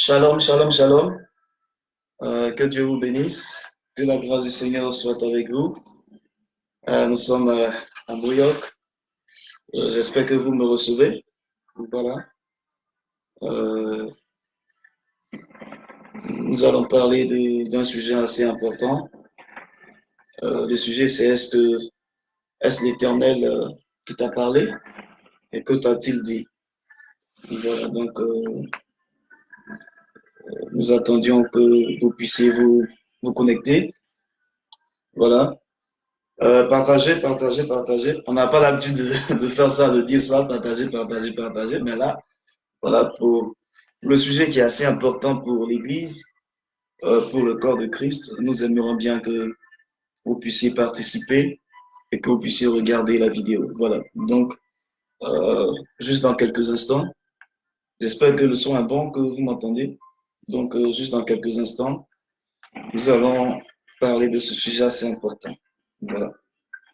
Shalom, shalom, shalom. Que Dieu vous bénisse. Que la grâce du Seigneur soit avec vous. Nous sommes à New York. J'espère que vous me recevez. Voilà. Euh, nous allons parler d'un sujet assez important. Le sujet, c'est est-ce l'Éternel qui t'a parlé et que t'a-t-il dit? Voilà. Donc, nous attendions que vous puissiez vous connecter. Voilà. Partager. On n'a pas l'habitude de faire ça, de dire ça, partager. Mais là, voilà, pour le sujet qui est assez important pour l'Église, pour le corps de Christ, nous aimerions bien que vous puissiez participer et que vous puissiez regarder la vidéo. Voilà. Donc, juste dans quelques instants, j'espère que le son est bon, que vous m'entendez. Donc, juste dans quelques instants, nous allons parler de ce sujet assez important. Voilà.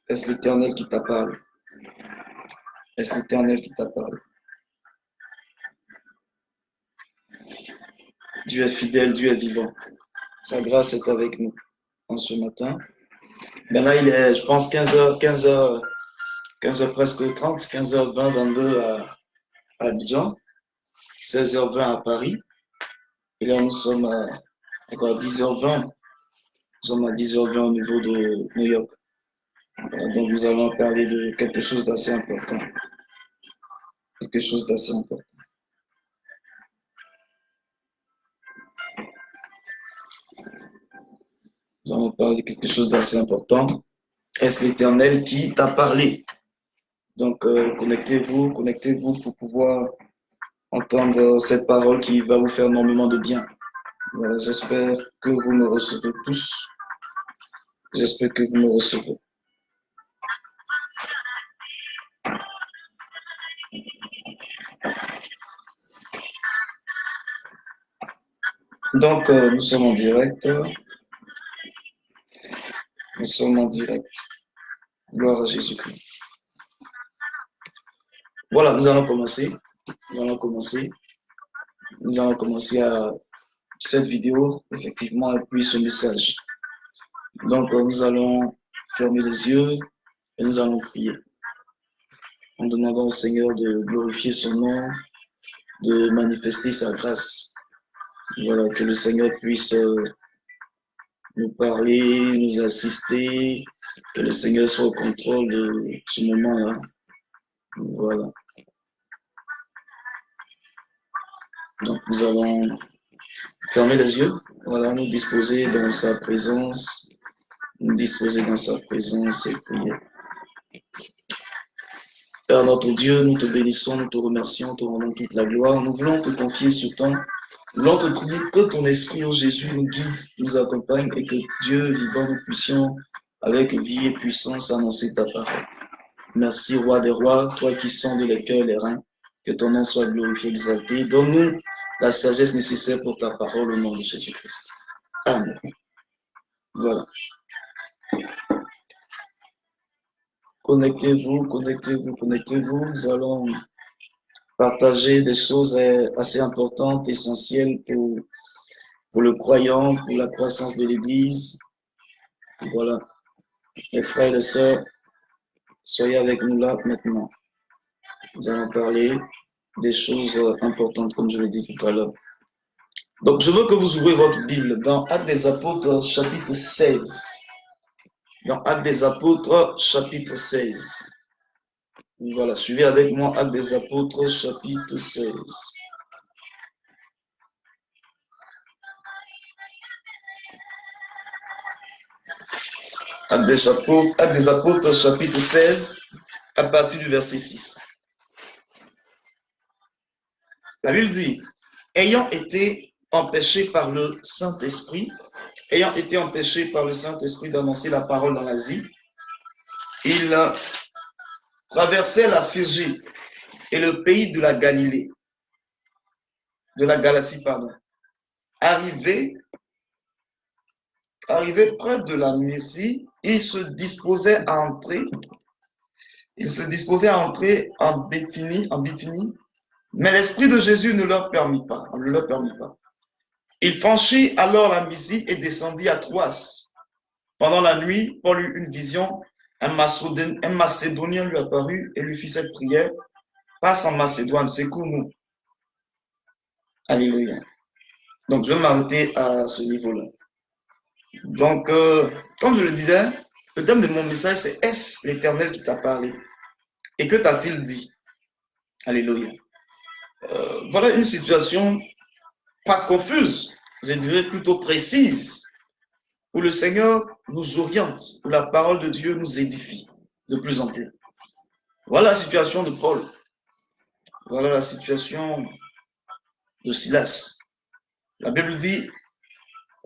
Est-ce l'Éternel qui t'a parlé? Est-ce l'Éternel qui t'a parlé? Dieu est fidèle, Dieu est vivant. Sa grâce est avec nous en ce matin. Maintenant, il est, je pense, 15h presque 30, 15h20, 22 à Abidjan, 16h20 à Paris. Et là, nous sommes à 10h20. Nous sommes à 10h20 au niveau de New York. Donc, nous allons parler de quelque chose d'assez important. Quelque chose d'assez important. Nous allons parler de quelque chose d'assez important. Est-ce l'Éternel qui t'a parlé? Donc, connectez-vous pour pouvoir entendre cette parole qui va vous faire énormément de bien. Voilà, j'espère que vous me recevez tous. J'espère que vous me recevez. Donc, nous sommes en direct. Nous sommes en direct. Gloire à Jésus-Christ. Voilà, nous allons commencer. Nous allons commencer à cette vidéo, effectivement, et puis ce message. Donc, nous allons fermer les yeux et nous allons prier. En demandant au Seigneur de glorifier son nom, de manifester sa grâce. Voilà, que le Seigneur puisse nous parler, nous assister, que le Seigneur soit au contrôle de ce moment-là. Voilà. Donc, nous allons fermer les yeux, voilà, nous disposer dans sa présence, et prier. Père notre Dieu, nous te bénissons, nous te remercions, te rendons toute la gloire. Nous voulons te confier ce temps. Nous voulons te prier que ton esprit, ô Jésus, nous guide, nous accompagne et que Dieu vivant, nous puissions, avec vie et puissance, annoncer ta parole. Merci, Roi des rois, toi qui sondes les cœurs et les reins, que ton nom soit glorifié, exalté. Donne-nous la sagesse nécessaire pour ta parole au nom de Jésus-Christ. Amen. Voilà. Connectez-vous. Nous allons partager des choses assez importantes, essentielles pour le croyant, pour la croissance de l'Église. Voilà. Les frères et les sœurs, soyez avec nous là maintenant. Nous allons parler des choses importantes, comme je l'ai dit tout à l'heure. Donc, je veux que vous ouvrez votre Bible dans Actes des Apôtres, chapitre 16. Dans Actes des Apôtres, chapitre 16. Voilà, suivez avec moi Actes des Apôtres, chapitre 16. Actes des Apôtres, chapitre 16, à partir du verset 6. La Bible dit, ayant été empêchés par le Saint-Esprit d'annoncer la parole dans l'Asie, ils traversaient la Phrygie et le pays de la Galatie, pardon. Arrivés près de la Mysie, ils se disposaient à entrer en Bithynie, mais l'Esprit de Jésus ne leur permit pas. Il franchit alors la Mysie et descendit à Troas. Pendant la nuit, Paul eut une vision. Un Macédonien lui apparut et lui fit cette prière. Passe en Macédoine, secours-nous. Alléluia. Donc, je vais m'arrêter à ce niveau-là. Donc, comme je le disais, le thème de mon message, c'est est-ce l'Éternel qui t'a parlé? Et que t'a-t-il dit? Alléluia. Voilà une situation pas confuse, je dirais plutôt précise, où le Seigneur nous oriente, où la parole de Dieu nous édifie de plus en plus. Voilà la situation de Paul. Voilà la situation de Silas. La Bible dit,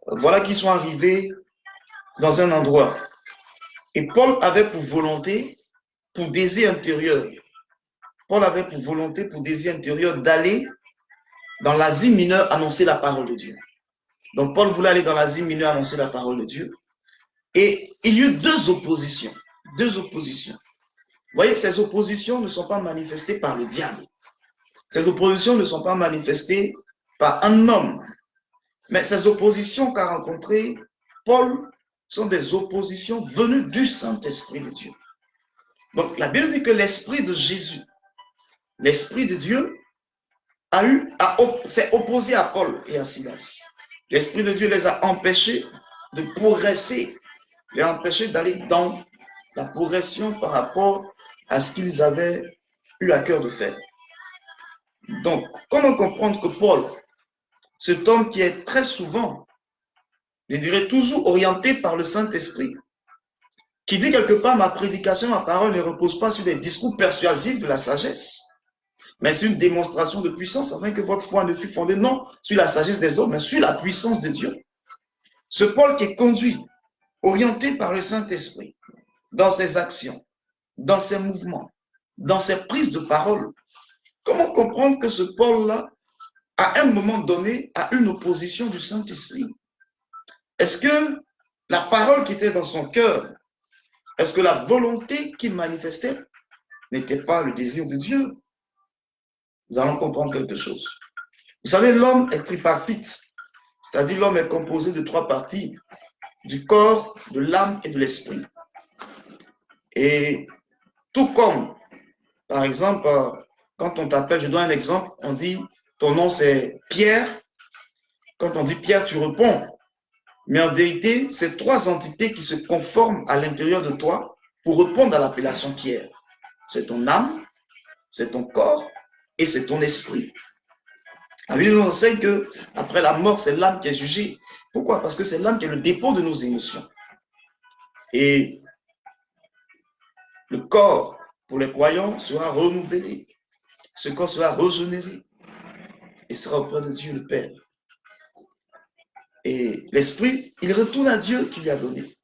voilà qu'ils sont arrivés dans un endroit. Et Paul avait pour volonté, pour désir intérieur, Paul avait pour volonté, pour désir intérieur, d'aller dans l'Asie mineure annoncer la parole de Dieu. Donc Paul voulait aller dans l'Asie mineure annoncer la parole de Dieu. Et il y eut deux oppositions. Deux oppositions. Vous voyez que ces oppositions ne sont pas manifestées par le diable. Ces oppositions ne sont pas manifestées par un homme. Mais ces oppositions qu'a rencontrées Paul sont des oppositions venues du Saint-Esprit de Dieu. Donc la Bible dit que l'Esprit de Jésus, l'Esprit de Dieu, s'est opposé à Paul et à Silas. L'Esprit de Dieu les a empêchés de progresser, les a empêchés d'aller dans la progression par rapport à ce qu'ils avaient eu à cœur de faire. Donc, comment comprendre que Paul, cet homme qui est très souvent, je dirais toujours orienté par le Saint-Esprit, qui dit quelque part, ma prédication, ma parole ne repose pas sur des discours persuasifs de la sagesse, mais sur une démonstration de puissance, afin que votre foi ne fût fondée non sur la sagesse des hommes, mais sur la puissance de Dieu. Ce Paul qui est conduit, orienté par le Saint-Esprit, dans ses actions, dans ses mouvements, dans ses prises de parole, comment comprendre que ce Paul-là, à un moment donné, a une opposition du Saint-Esprit? Est-ce que la parole qui était dans son cœur, est-ce que la volonté qu'il manifestait n'était pas le désir de Dieu? Nous allons comprendre quelque chose. Vous savez, l'homme est tripartite, c'est-à-dire l'homme est composé de trois parties, du corps, de l'âme et de l'esprit. Et tout comme, par exemple, quand on t'appelle, je donne un exemple, on dit, ton nom c'est Pierre. Quand on dit Pierre, tu réponds. Mais en vérité, c'est trois entités qui se conforment à l'intérieur de toi pour répondre à l'appellation Pierre. C'est ton âme, c'est ton corps et c'est ton esprit. La Bible nous enseigne qu'après la mort, c'est l'âme qui est jugée. Pourquoi? Parce que c'est l'âme qui est le dépôt de nos émotions. Et le corps, pour les croyants, sera renouvelé. Ce corps sera régénéré et sera auprès de Dieu le Père. Et l'esprit, il retourne à Dieu qui lui a donné.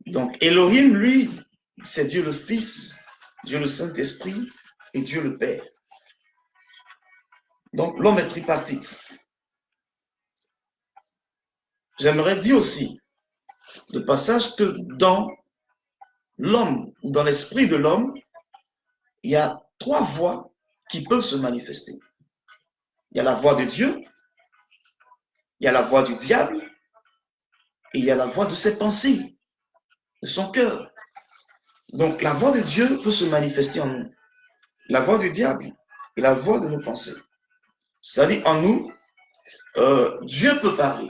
Donc Elohim, lui, c'est Dieu le Fils, Dieu le Saint-Esprit et Dieu le Père. Donc l'homme est tripartite. J'aimerais dire aussi, de passage, que dans l'homme, ou dans l'esprit de l'homme, il y a trois voix qui peuvent se manifester. Il y a la voix de Dieu, il y a la voix du diable, et il y a la voix de ses pensées, de son cœur. Donc la voix de Dieu peut se manifester en nous. La voix du diable et la voix de nos pensées. C'est-à-dire en nous, Dieu peut parler.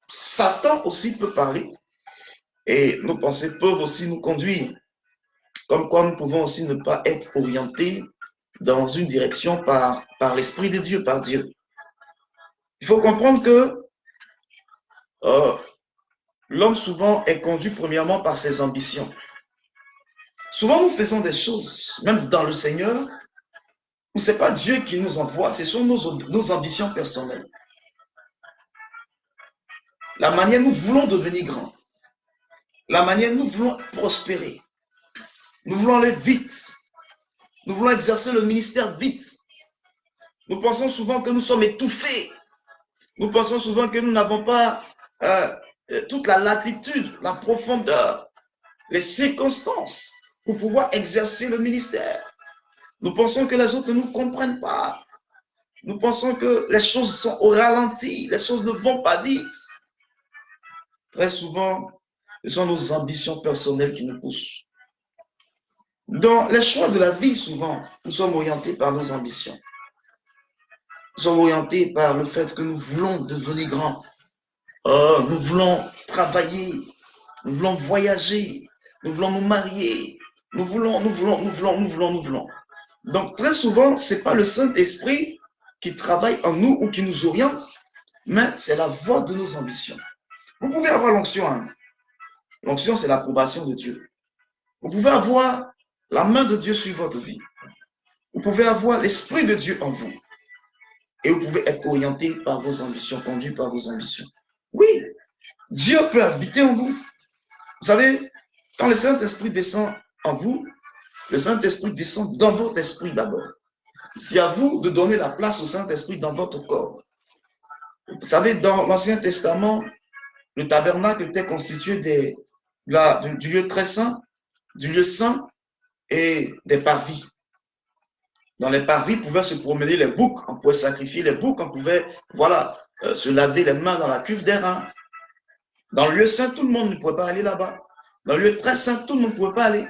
Satan aussi peut parler. Et nos pensées peuvent aussi nous conduire. Comme quoi nous pouvons aussi ne pas être orientés dans une direction par l'Esprit de Dieu, par Dieu. Il faut comprendre que l'homme souvent est conduit premièrement par ses ambitions. Souvent nous faisons des choses, même dans le Seigneur, où ce n'est pas Dieu qui nous envoie, ce sont nos ambitions personnelles. La manière nous voulons devenir grands, la manière nous voulons prospérer, nous voulons aller vite, nous voulons exercer le ministère vite. Nous pensons souvent que nous sommes étouffés, nous pensons souvent que nous n'avons pas toute la latitude, la profondeur, les circonstances pour pouvoir exercer le ministère. Nous pensons que les autres ne nous comprennent pas. Nous pensons que les choses sont au ralenti, les choses ne vont pas vite. Très souvent, ce sont nos ambitions personnelles qui nous poussent. Dans les choix de la vie, souvent, nous sommes orientés par nos ambitions. Nous sommes orientés par le fait que nous voulons devenir grands. Nous voulons travailler, nous voulons voyager, nous voulons nous marier, nous voulons. Donc, très souvent, ce n'est pas le Saint-Esprit qui travaille en nous ou qui nous oriente, mais c'est la voie de nos ambitions. Vous pouvez avoir l'onction. Hein? L'onction, c'est l'approbation de Dieu. Vous pouvez avoir la main de Dieu sur votre vie. Vous pouvez avoir l'Esprit de Dieu en vous. Et vous pouvez être orienté par vos ambitions, conduit par vos ambitions. Oui, Dieu peut habiter en vous. Vous savez, quand le Saint-Esprit descend en vous, le Saint-Esprit descend dans votre esprit d'abord. C'est à vous de donner la place au Saint-Esprit dans votre corps. Vous savez, dans l'Ancien Testament, le tabernacle était constitué du lieu très saint, du lieu saint et des parvis. Dans les parvis, pouvaient se promener les boucs, on pouvait sacrifier les boucs, on pouvait, voilà, se laver les mains dans la cuve d'airain. Dans le lieu saint, tout le monde ne pouvait pas aller là-bas. Dans le lieu très saint, tout le monde ne pouvait pas aller.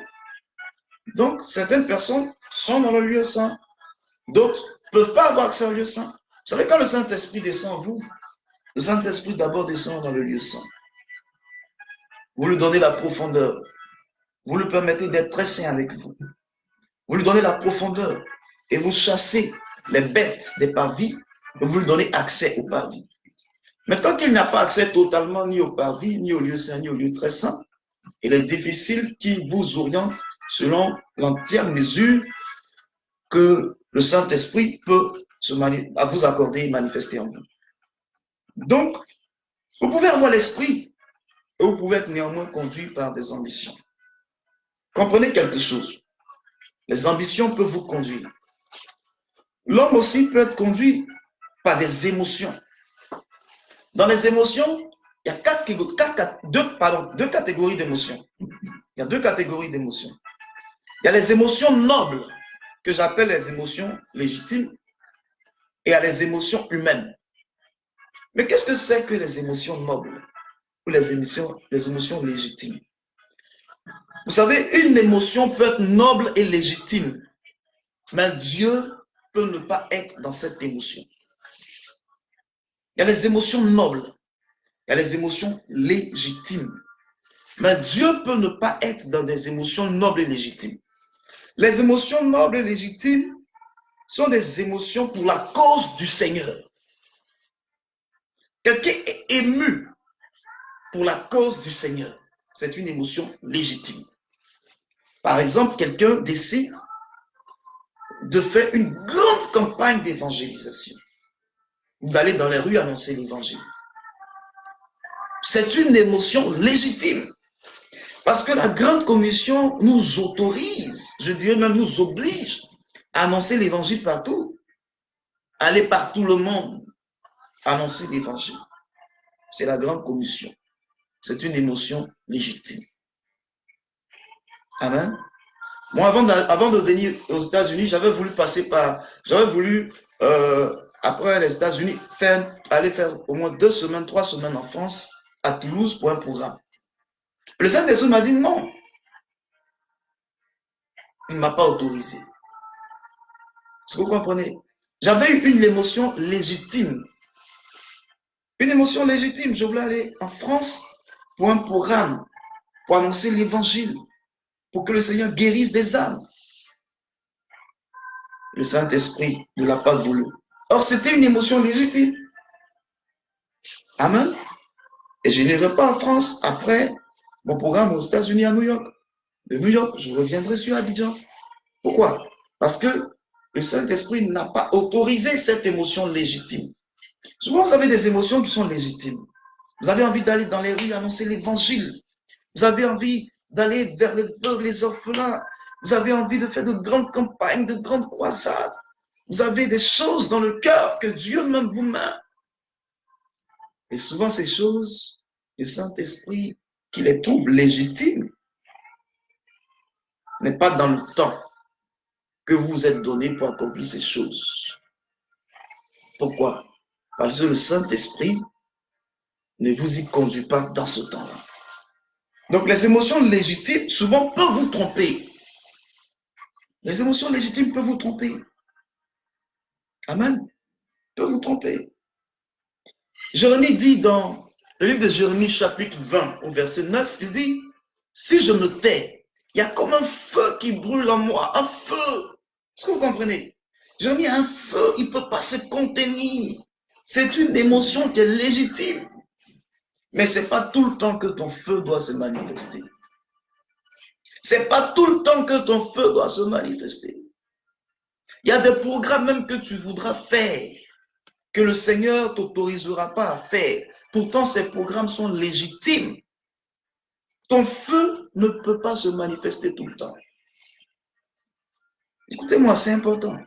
Donc, certaines personnes sont dans le lieu saint. D'autres ne peuvent pas avoir accès au lieu saint. Vous savez, quand le Saint-Esprit descend en vous, le Saint-Esprit d'abord descend dans le lieu saint. Vous lui donnez la profondeur. Vous lui permettez d'être très saint avec vous. Vous lui donnez la profondeur et vous chassez les bêtes des parvis et vous lui donnez accès aux parvis. Mais tant qu'il n'a pas accès totalement ni au parvis, ni au lieu saint, ni au lieu très saint, il est difficile qu'il vous oriente selon l'entière mesure que le Saint-Esprit peut vous accorder et manifester en vous. Donc, vous pouvez avoir l'esprit et vous pouvez être néanmoins conduit par des ambitions. Comprenez quelque chose. Les ambitions peuvent vous conduire. L'homme aussi peut être conduit par des émotions. Dans les émotions, il y a deux catégories d'émotions. Il y a deux catégories d'émotions. Il y a les émotions nobles, que j'appelle les émotions légitimes, et il y a les émotions humaines. Mais qu'est-ce que c'est que les émotions nobles ou les émotions légitimes? Vous savez, une émotion peut être noble et légitime, mais Dieu peut ne pas être dans cette émotion. Il y a les émotions nobles, il y a les émotions légitimes, mais Dieu peut ne pas être dans des émotions nobles et légitimes. Les émotions nobles et légitimes sont des émotions pour la cause du Seigneur. Quelqu'un est ému pour la cause du Seigneur. C'est une émotion légitime. Par exemple, quelqu'un décide de faire une grande campagne d'évangélisation, d'aller dans les rues annoncer l'évangile. C'est une émotion légitime. Parce que la grande commission nous autorise, je dirais même nous oblige à annoncer l'évangile partout, aller par tout le monde, annoncer l'évangile. C'est la grande commission. C'est une émotion légitime. Amen. Moi, avant de venir aux États-Unis, j'avais voulu après les États-Unis, aller faire au moins 2 semaines, 3 semaines en France, à Toulouse, pour un programme. Le Saint-Esprit m'a dit non. Il ne m'a pas autorisé. Est-ce que vous comprenez? J'avais eu une émotion légitime. Une émotion légitime. Je voulais aller en France pour un programme, pour annoncer l'évangile, pour que le Seigneur guérisse des âmes. Le Saint-Esprit ne l'a pas voulu. Or, c'était une émotion légitime. Amen. Et je n'irai pas en France après mon programme aux États-Unis à New York. De New York, je reviendrai sur Abidjan. Pourquoi? Parce que le Saint-Esprit n'a pas autorisé cette émotion légitime. Souvent, vous avez des émotions qui sont légitimes. Vous avez envie d'aller dans les rues annoncer l'évangile. Vous avez envie d'aller vers les orphelins. Vous avez envie de faire de grandes campagnes, de grandes croisades. Vous avez des choses dans le cœur que Dieu même vous met. Et souvent, ces choses, le Saint-Esprit, qui les trouve légitimes, n'est pas dans le temps que vous êtes donné pour accomplir ces choses. Pourquoi? Parce que le Saint-Esprit ne vous y conduit pas dans ce temps-là. Donc les émotions légitimes, souvent, peuvent vous tromper. Les émotions légitimes peuvent vous tromper. Amen. Peuvent vous tromper. Jérémie dit dans le livre de Jérémie, chapitre 20, au verset 9, il dit, si je me tais, il y a comme un feu qui brûle en moi, un feu. Est-ce que vous comprenez? Jérémie a un feu, il ne peut pas se contenir. C'est une émotion qui est légitime. Mais ce n'est pas tout le temps que ton feu doit se manifester. Ce n'est pas tout le temps que ton feu doit se manifester. Il y a des programmes même que tu voudras faire, que le Seigneur ne t'autorisera pas à faire. Pourtant, ces programmes sont légitimes. Ton feu ne peut pas se manifester tout le temps. Écoutez-moi, c'est important.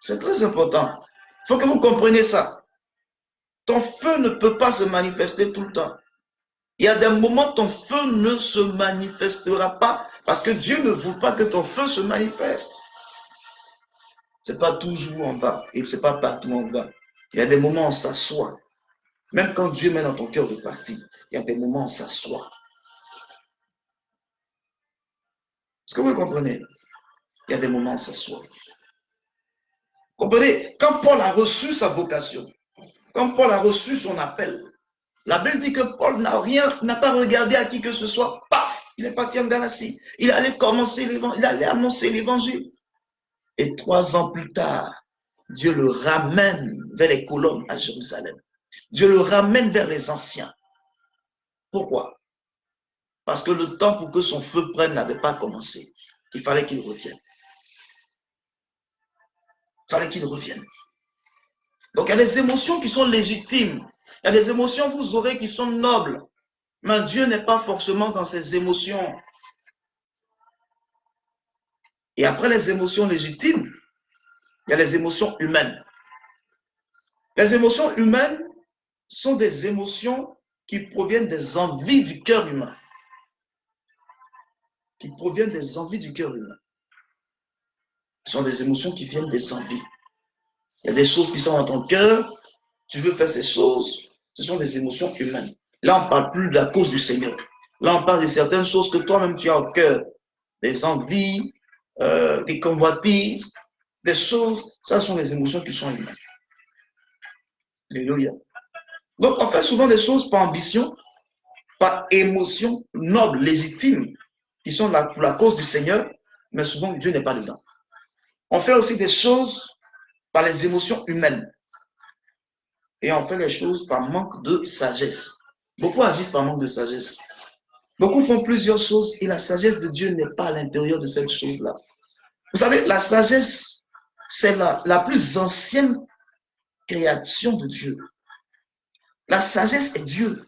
C'est très important. Il faut que vous compreniez ça. Ton feu ne peut pas se manifester tout le temps. Il y a des moments où ton feu ne se manifestera pas parce que Dieu ne veut pas que ton feu se manifeste. Ce n'est pas toujours en bas et ce n'est pas partout en bas. Il y a des moments où on s'assoit. Même quand Dieu met dans ton cœur de partir, il y a des moments où on s'assoit. Est-ce que vous comprenez? Il y a des moments où on s'assoit. Comprenez, quand Paul a reçu sa vocation, quand Paul a reçu son appel, la Bible dit que Paul n'a pas regardé à qui que ce soit, paf, il est parti en Galatie. Il allait il allait annoncer l'évangile. Et 3 ans plus tard, Dieu le ramène vers les colonnes à Jérusalem. Dieu le ramène vers les anciens. Pourquoi? Parce que le temps pour que son feu prenne n'avait pas commencé. Il fallait qu'il revienne. Il fallait qu'il revienne. Donc, il y a des émotions qui sont légitimes. Il y a des émotions, vous aurez, qui sont nobles. Mais Dieu n'est pas forcément dans ces émotions. Et après les émotions légitimes, il y a les émotions humaines. Les émotions humaines sont des émotions qui proviennent des envies du cœur humain. Qui proviennent des envies du cœur humain. Ce sont des émotions qui viennent des envies. Il y a des choses qui sont dans ton cœur, tu veux faire ces choses, ce sont des émotions humaines. Là, on ne parle plus de la cause du Seigneur. Là, on parle de certaines choses que toi-même tu as au cœur. Des envies, des convoitises, des choses, ça sont des émotions qui sont humaines. Alléluia. Donc, on fait souvent des choses par ambition, par émotion noble, légitime, qui sont là pour la cause du Seigneur, mais souvent Dieu n'est pas dedans. On fait aussi des choses par les émotions humaines. Et on fait les choses par manque de sagesse. Beaucoup agissent par manque de sagesse. Beaucoup font plusieurs choses et la sagesse de Dieu n'est pas à l'intérieur de cette chose-là. Vous savez, la sagesse, c'est la plus ancienne création de Dieu. La sagesse est Dieu.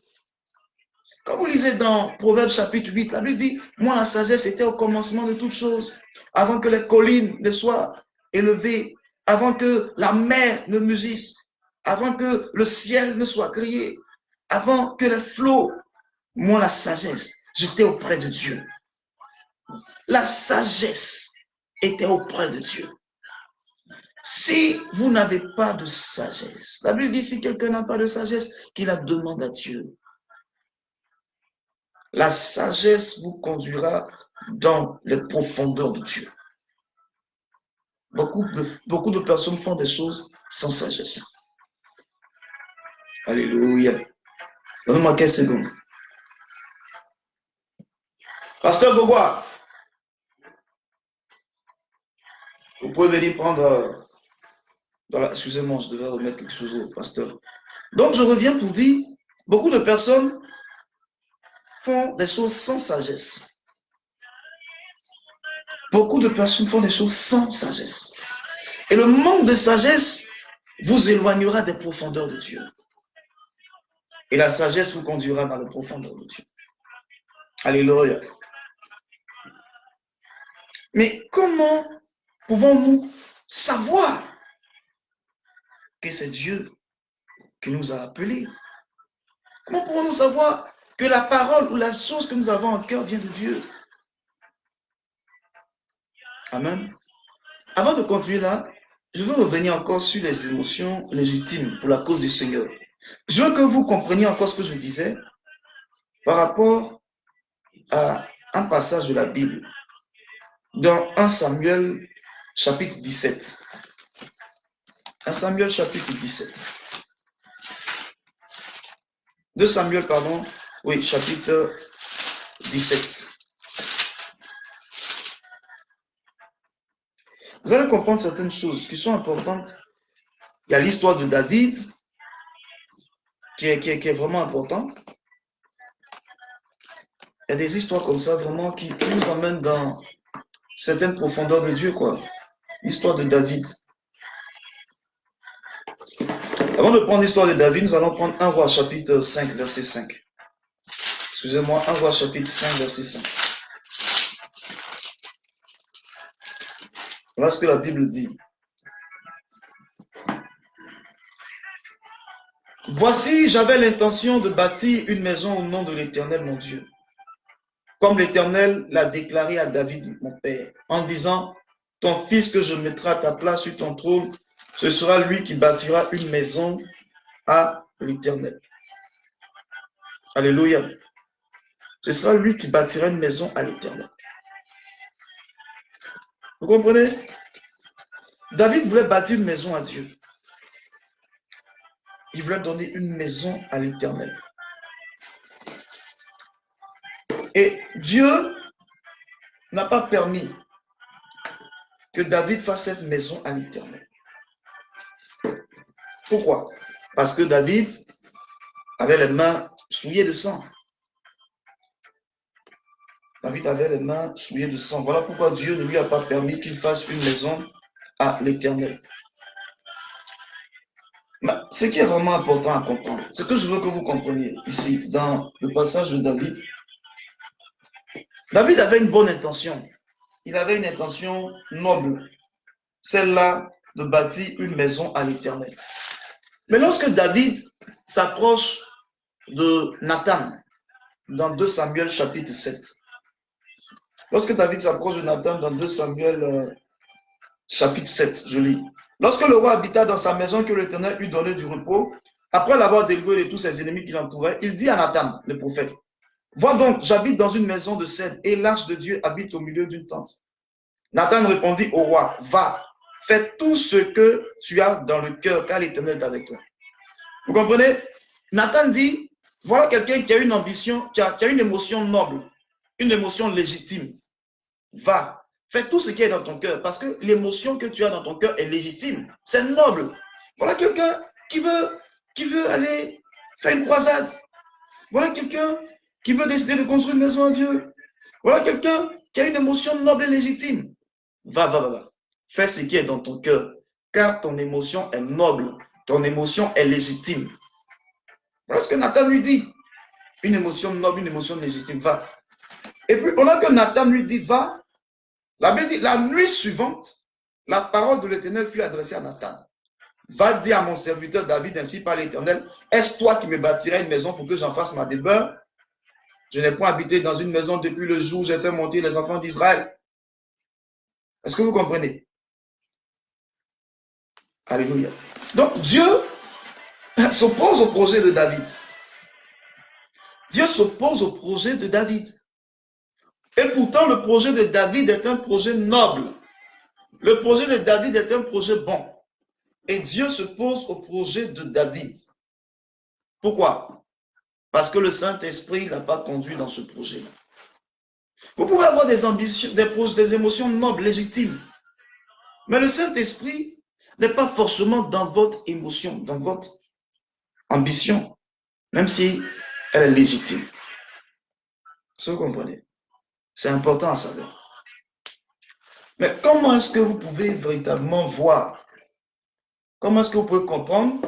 Quand vous lisez dans Proverbes chapitre 8, la Bible dit, moi la sagesse était au commencement de toutes choses, avant que les collines ne soient élevées, avant que la mer ne mugisse, avant que le ciel ne soit créé, avant que les flots, moi la sagesse, j'étais auprès de Dieu. La sagesse était auprès de Dieu. Si vous n'avez pas de sagesse, la Bible dit, si quelqu'un n'a pas de sagesse, qu'il la demande à Dieu. La sagesse vous conduira dans les profondeurs de Dieu. Beaucoup de personnes font des choses sans sagesse. Alléluia. Donnez-moi 15 secondes. Pasteur Gaugois, vous pouvez venir prendre excusez-moi, je devais remettre quelque chose au pasteur. Donc, je reviens pour dire, beaucoup de personnes font des choses sans sagesse. Beaucoup de personnes font des choses sans sagesse. Et le manque de sagesse vous éloignera des profondeurs de Dieu. Et la sagesse vous conduira dans les profondeurs de Dieu. Alléluia. Mais comment pouvons-nous savoir que c'est Dieu qui nous a appelés? Comment pouvons-nous savoir que la parole ou la chose que nous avons en cœur vient de Dieu? Amen. Avant de continuer là, je veux revenir encore sur les émotions légitimes pour la cause du Seigneur. Je veux que vous compreniez encore ce que je disais par rapport à un passage de la Bible dans 1 Samuel chapitre 17. 1 Samuel chapitre 17. 2 Samuel, pardon, oui, chapitre 17. Vous allez comprendre certaines choses qui sont importantes. Il y a l'histoire de David qui est vraiment importante. Il y a des histoires comme ça vraiment qui nous emmènent dans certaines profondeurs de Dieu, quoi. L'histoire de David. Avant de prendre l'histoire de David, nous allons prendre 1 Roi chapitre 5, verset 5. Excusez-moi, 1 Roi chapitre 5, verset 5. Voilà ce que la Bible dit. Voici, j'avais l'intention de bâtir une maison au nom de l'Éternel, mon Dieu. Comme l'Éternel l'a déclaré à David, mon père, en disant, ton fils que je mettrai à ta place sur ton trône, ce sera lui qui bâtira une maison à l'Éternel. Alléluia. Ce sera lui qui bâtira une maison à l'Éternel. Vous comprenez? David voulait bâtir une maison à Dieu. Il voulait donner une maison à l'Éternel. Et Dieu n'a pas permis que David fasse cette maison à l'Éternel. Pourquoi? Parce que David avait les mains souillées de sang. David avait les mains souillées de sang. Voilà pourquoi Dieu ne lui a pas permis qu'il fasse une maison à l'Éternel. Mais ce qui est vraiment important à comprendre, ce que je veux que vous compreniez ici, dans le passage de David, David avait une bonne intention. Il avait une intention noble, celle-là de bâtir une maison à l'Éternel. Mais lorsque David s'approche de Nathan, dans 2 Samuel chapitre 7, lorsque David s'approche de Nathan dans 2 Samuel chapitre 7, je lis. Lorsque le roi habita dans sa maison que l'Éternel eut donné du repos, après l'avoir délivré de tous ses ennemis qui l'entouraient, il dit à Nathan, le prophète, vois donc, j'habite dans une maison de cèdre et l'arche de Dieu habite au milieu d'une tente. Nathan répondit au roi, va, fais tout ce que tu as dans le cœur, car l'Éternel est avec toi. Vous comprenez? Nathan dit, voilà quelqu'un qui a une ambition, qui a une émotion noble, une émotion légitime. Va, fais tout ce qui est dans ton cœur, parce que l'émotion que tu as dans ton cœur est légitime, c'est noble. Voilà quelqu'un qui veut aller faire une croisade. Voilà quelqu'un qui veut décider de construire une maison à Dieu. Voilà quelqu'un qui a une émotion noble et légitime. Va. Fais ce qui est dans ton cœur, car ton émotion est noble, ton émotion est légitime. Voilà ce que Nathan lui dit. Une émotion noble, une émotion légitime, va. Et puis, pendant que Nathan lui dit, va, la Bible dit, la nuit suivante, la parole de l'Éternel fut adressée à Nathan. Va dire à mon serviteur David, ainsi par l'Éternel, est-ce toi qui me bâtirais une maison pour que j'en fasse ma demeure? Je n'ai point habité dans une maison depuis le jour où j'ai fait monter les enfants d'Israël. Est-ce que vous comprenez? Alléluia. Donc, Dieu s'oppose au projet de David. Dieu s'oppose au projet de David. Et pourtant, le projet de David est un projet noble. Le projet de David est un projet bon. Et Dieu s'oppose au projet de David. Pourquoi? Parce que le Saint-Esprit ne l'a pas conduit dans ce projet-là. Vous pouvez avoir des ambitions, des émotions nobles, légitimes. Mais le Saint-Esprit n'est pas forcément dans votre émotion, dans votre ambition, même si elle est légitime. Est-ce que vous comprenez? C'est important à savoir. Mais comment est-ce que vous pouvez véritablement voir? Comment est-ce que vous pouvez comprendre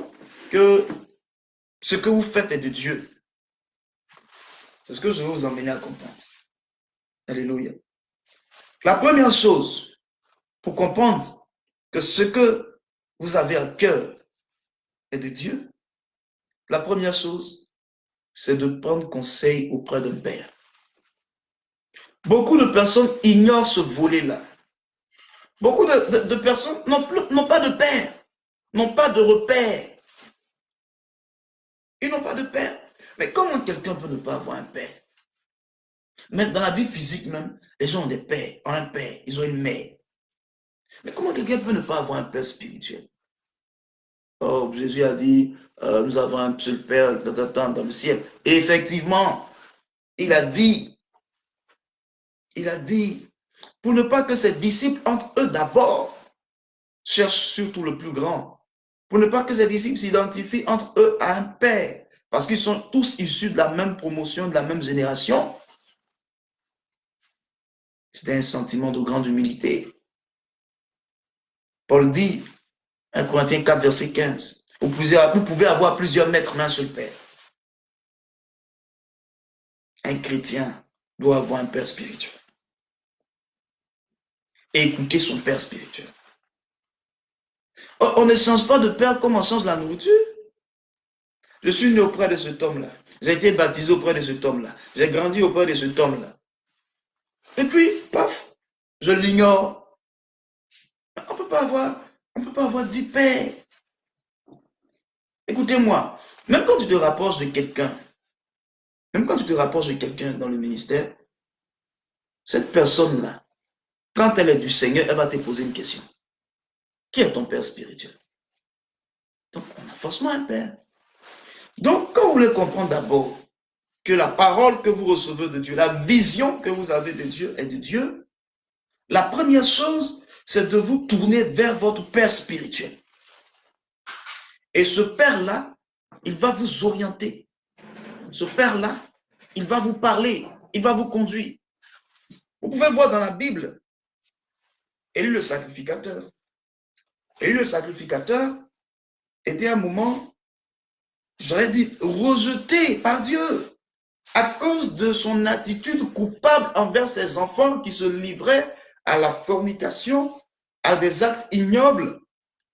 que ce que vous faites est de Dieu? C'est ce que je vais vous emmener à comprendre. Alléluia. La première chose pour comprendre que ce que vous avez à cœur est de Dieu, la première chose, c'est de prendre conseil auprès d'un père. Beaucoup de personnes ignorent ce volet-là. Beaucoup de personnes n'ont pas de père, n'ont pas de repère. Ils n'ont pas de père. Mais comment quelqu'un peut ne pas avoir un père? Même dans la vie physique même, les gens ont des pères, ont un père, ils ont une mère. Mais comment quelqu'un peut ne pas avoir un père spirituel? Oh, Jésus a dit, nous avons un seul père dans le ciel. Et effectivement, il a dit, pour ne pas que ses disciples entre eux d'abord cherchent surtout le plus grand, pour ne pas que ses disciples s'identifient entre eux à un père, parce qu'ils sont tous issus de la même promotion, de la même génération. C'était un sentiment de grande humilité. Paul dit, 1 Corinthiens 4, verset 15, vous pouvez avoir plusieurs maîtres, mais un seul père. Un chrétien doit avoir un père spirituel. Et écouter son père spirituel. On ne change pas de père comme on change la nourriture. Je suis né auprès de cet homme-là. J'ai été baptisé auprès de cet homme-là. J'ai grandi auprès de cet homme-là. Et puis, paf, je l'ignore. On ne peut pas avoir 10 pères. Écoutez-moi, même quand tu te rapproches de quelqu'un, dans le ministère, cette personne-là, quand elle est du Seigneur, elle va te poser une question. Qui est ton père spirituel? Donc, on a forcément un père. Donc, quand vous voulez comprendre d'abord que la parole que vous recevez de Dieu, la vision que vous avez de Dieu est de Dieu, la première chose, c'est de vous tourner vers votre père spirituel. Et ce père-là, il va vous orienter. Ce père-là, il va vous parler, il va vous conduire. Vous pouvez voir dans la Bible, Élie le sacrificateur. Élie le sacrificateur était à un moment, j'aurais dit, rejeté par Dieu à cause de son attitude coupable envers ses enfants qui se livraient à la fornication, à des actes ignobles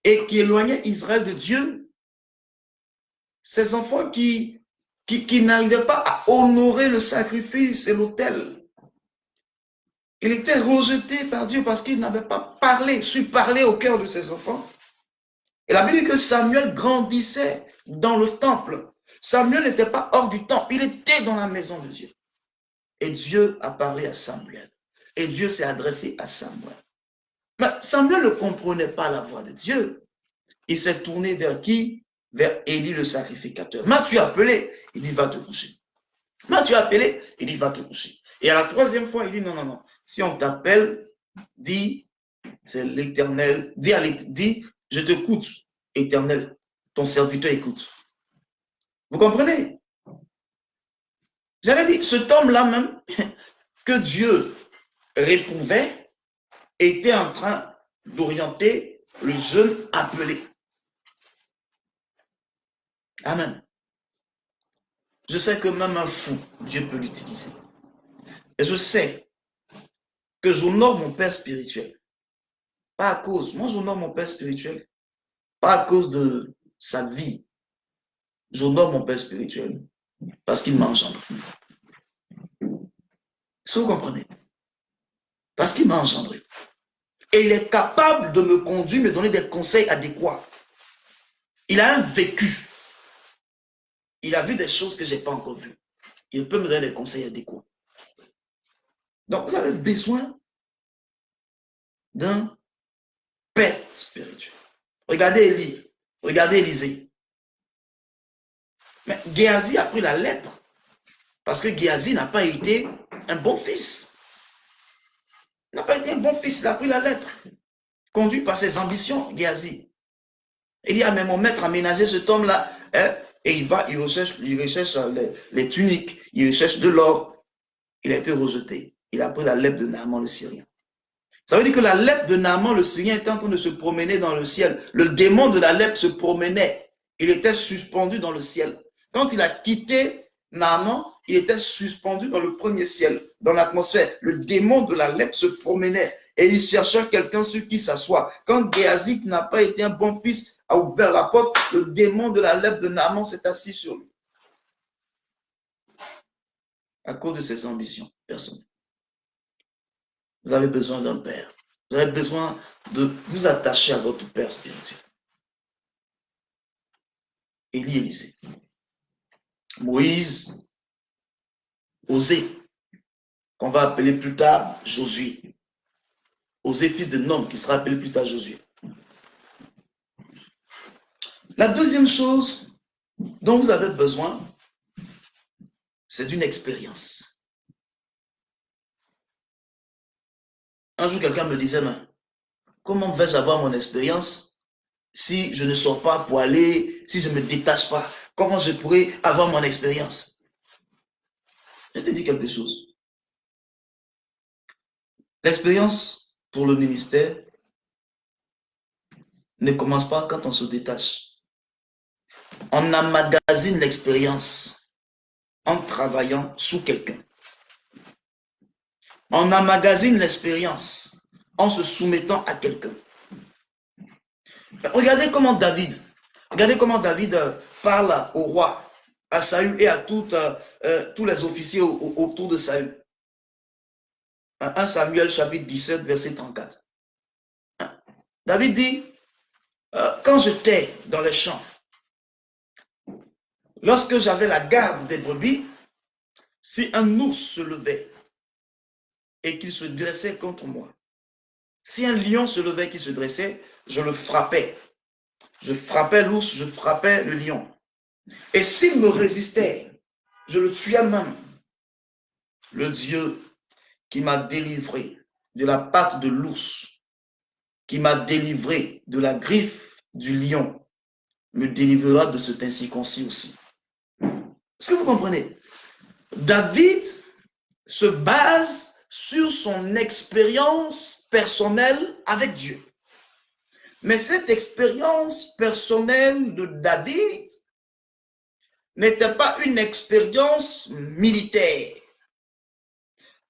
et qui éloignaient Israël de Dieu. Ces enfants qui n'arrivaient pas à honorer le sacrifice et l'autel. Il était rejeté par Dieu parce qu'il n'avait pas su parler au cœur de ses enfants. Et la Bible dit que Samuel grandissait dans le temple. Samuel n'était pas hors du temple, il était dans la maison de Dieu. Et Dieu a parlé à Samuel. Et Dieu s'est adressé à Samuel. Mais Samuel ne comprenait pas la voix de Dieu. Il s'est tourné vers qui? Vers Élie le sacrificateur. M'as-tu appelé? Il dit, va te coucher. M'as-tu appelé? Il dit, va te coucher. Et à la troisième fois, il dit, non, non, non. Si on t'appelle, dis, c'est l'Éternel. Dis, je t'écoute, Éternel. Ton serviteur écoute. Vous comprenez? J'avais dit, cet homme-là même, que Dieu réprouvait, était en train d'orienter le jeune appelé. Amen. Je sais que même un fou, Dieu peut l'utiliser. Et je sais que j'honore mon père spirituel. Pas à cause, moi j'honore mon père spirituel, pas à cause de sa vie. J'honore mon père spirituel parce qu'il m'a engendré. Est-ce que vous comprenez? Parce qu'il m'a engendré. Et il est capable de me conduire, me donner des conseils adéquats. Il a un vécu. Il a vu des choses que je n'ai pas encore vues. Il peut me donner des conseils adéquats. Donc, vous avez besoin d'un père spirituel. Regardez Élie, regardez Élisée. Mais Géasi a pris la lèpre parce que Géasi n'a pas été un bon fils. Il n'a pas été un bon fils, il a pris la lèpre. Conduit par ses ambitions, Géasi. Il dit à mon maître aménager cet homme-là, hein, et il recherche les tuniques, il recherche de l'or. Il a été rejeté. Il a pris la lèpre de Naaman le Syrien. Ça veut dire que la lèpre de Naaman le Syrien était en train de se promener dans le ciel. Le démon de la lèpre se promenait. Il était suspendu dans le ciel. Quand il a quitté Naaman, il était suspendu dans le premier ciel, dans l'atmosphère. Le démon de la lèpre se promenait et il cherchait quelqu'un sur qui s'asseoir. Quand Géasi, qui n'a pas été un bon fils, a ouvert la porte, le démon de la lèpre de Naaman s'est assis sur lui. À cause de ses ambitions personnelles. Vous avez besoin d'un père. Vous avez besoin de vous attacher à votre Père spirituel. Élie, Élisée. Moïse, Osée, qu'on va appeler plus tard Josué. Osée, fils de Nom, qui sera appelé plus tard Josué. La deuxième chose dont vous avez besoin, c'est d'une expérience. Un jour, quelqu'un me disait, mais comment vais-je avoir mon expérience si je ne sors pas pour aller, si je ne me détache pas? Comment je pourrais avoir mon expérience? Je te dis quelque chose. L'expérience pour le ministère ne commence pas quand on se détache. On emmagasine l'expérience en travaillant sous quelqu'un. On emmagasine l'expérience en se soumettant à quelqu'un. Regardez comment David parle au roi, à Saül et à tous les officiers autour de Saül. 1 Samuel chapitre 17, verset 34. David dit, quand j'étais dans les champs, lorsque j'avais la garde des brebis, si un ours se levait et qu'il se dressait contre moi, si un lion se levait et qu'il se dressait, je le frappais. Je frappais l'ours, je frappais le lion. Et s'il me résistait, je le tuais même. Le Dieu qui m'a délivré de la patte de l'ours, qui m'a délivré de la griffe du lion, me délivrera de cet incirconcis aussi. Est-ce que vous comprenez? David se base sur son expérience personnelle avec Dieu. Mais cette expérience personnelle de David n'était pas une expérience militaire,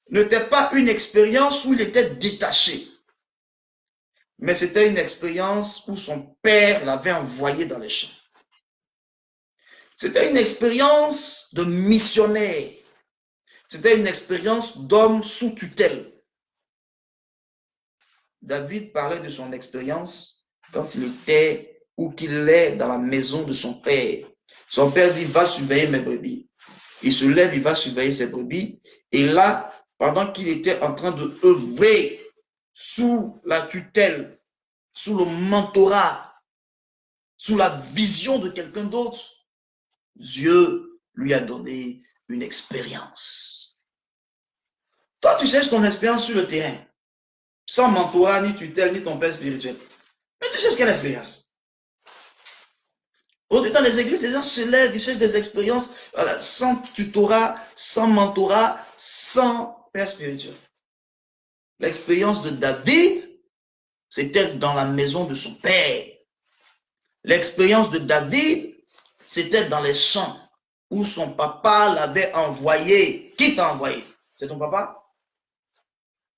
n'était pas une expérience où il était détaché, mais c'était une expérience où son père l'avait envoyé dans les champs. C'était une expérience de missionnaire. C'était une expérience d'homme sous tutelle. David parlait de son expérience quand il était ou qu'il est dans la maison de son père. Son père dit, va surveiller mes brebis. Il se lève, il va surveiller ses brebis. Et là, pendant qu'il était en train de œuvrer sous la tutelle, sous le mentorat, sous la vision de quelqu'un d'autre, Dieu lui a donné une expérience. Toi, tu cherches ton expérience sur le terrain, sans mentorat, ni tutelle, ni ton père spirituel. Mais tu cherches quelle expérience? Aujourd'hui, dans les églises, les gens se lèvent, ils cherchent des expériences voilà, sans tutorat, sans mentorat, sans père spirituel. L'expérience de David, c'était dans la maison de son père. L'expérience de David, c'était dans les champs où son papa l'avait envoyé. Qui t'a envoyé? C'est ton papa?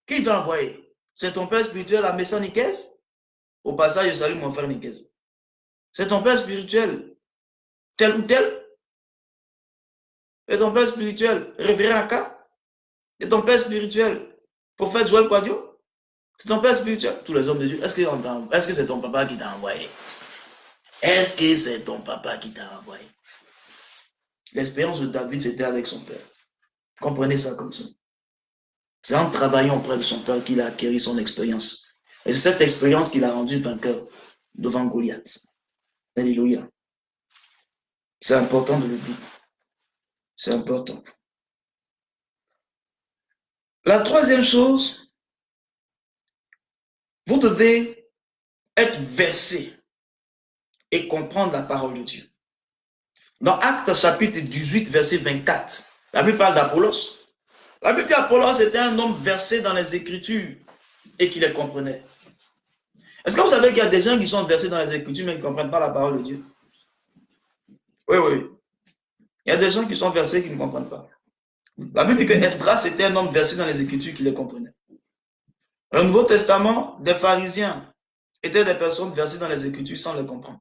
Qui t'a envoyé? C'est ton père spirituel à Messa Nikez? Au passage, je salue mon frère Nikez. C'est ton père spirituel, tel ou tel? C'est ton père spirituel, révérend Aka? C'est ton père spirituel, prophète Joël Quadio? C'est ton père spirituel? Tous les hommes de Dieu, est-ce que c'est ton papa qui t'a envoyé? Est-ce que c'est ton papa qui t'a envoyé? L'expérience de David, c'était avec son père. Comprenez ça comme ça. C'est en travaillant auprès de son père qu'il a acquis son expérience. Et c'est cette expérience qui l'a rendu vainqueur devant Goliath. Alléluia. C'est important de le dire. C'est important. La troisième chose, vous devez être versé et comprendre la parole de Dieu. Dans Actes chapitre 18, verset 24, la Bible parle d'Apollos. La Bible dit Apollos était un homme versé dans les Écritures et qui les comprenait. Est-ce que vous savez qu'il y a des gens qui sont versés dans les Écritures mais qui ne comprennent pas la parole de Dieu? Oui, oui. Il y a des gens qui sont versés et qui ne comprennent pas. La Bible dit que Esdras était un homme versé dans les Écritures qui les comprenait. Dans le Nouveau Testament, des pharisiens étaient des personnes versées dans les Écritures sans les comprendre.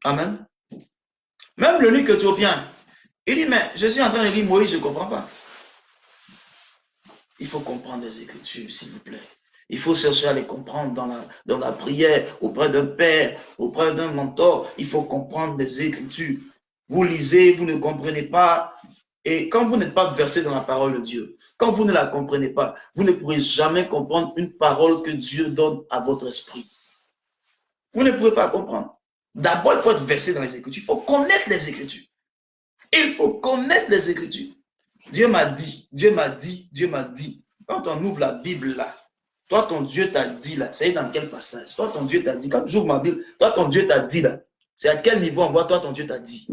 Amen. Même le l'eunuque éthiopien, il dit, mais je suis en train de lire Moïse, je ne comprends pas. Il faut comprendre les Écritures, s'il vous plaît. Il faut chercher à les comprendre dans la prière, auprès d'un père, auprès d'un mentor. Il faut comprendre les Écritures. Vous lisez, vous ne comprenez pas. Et quand vous n'êtes pas versé dans la parole de Dieu, quand vous ne la comprenez pas, vous ne pourrez jamais comprendre une parole que Dieu donne à votre esprit. Vous ne pourrez pas comprendre. D'abord, il faut être versé dans les Écritures. Il faut connaître les Écritures. Il faut connaître les Écritures. Dieu m'a dit, Dieu m'a dit, Dieu m'a dit. Quand on ouvre la Bible là, toi, ton Dieu t'a dit là, c'est dans quel passage? Toi, ton Dieu t'a dit, quand j'ouvre ma Bible, toi, ton Dieu t'a dit là, c'est à quel niveau on voit toi, ton Dieu t'a dit?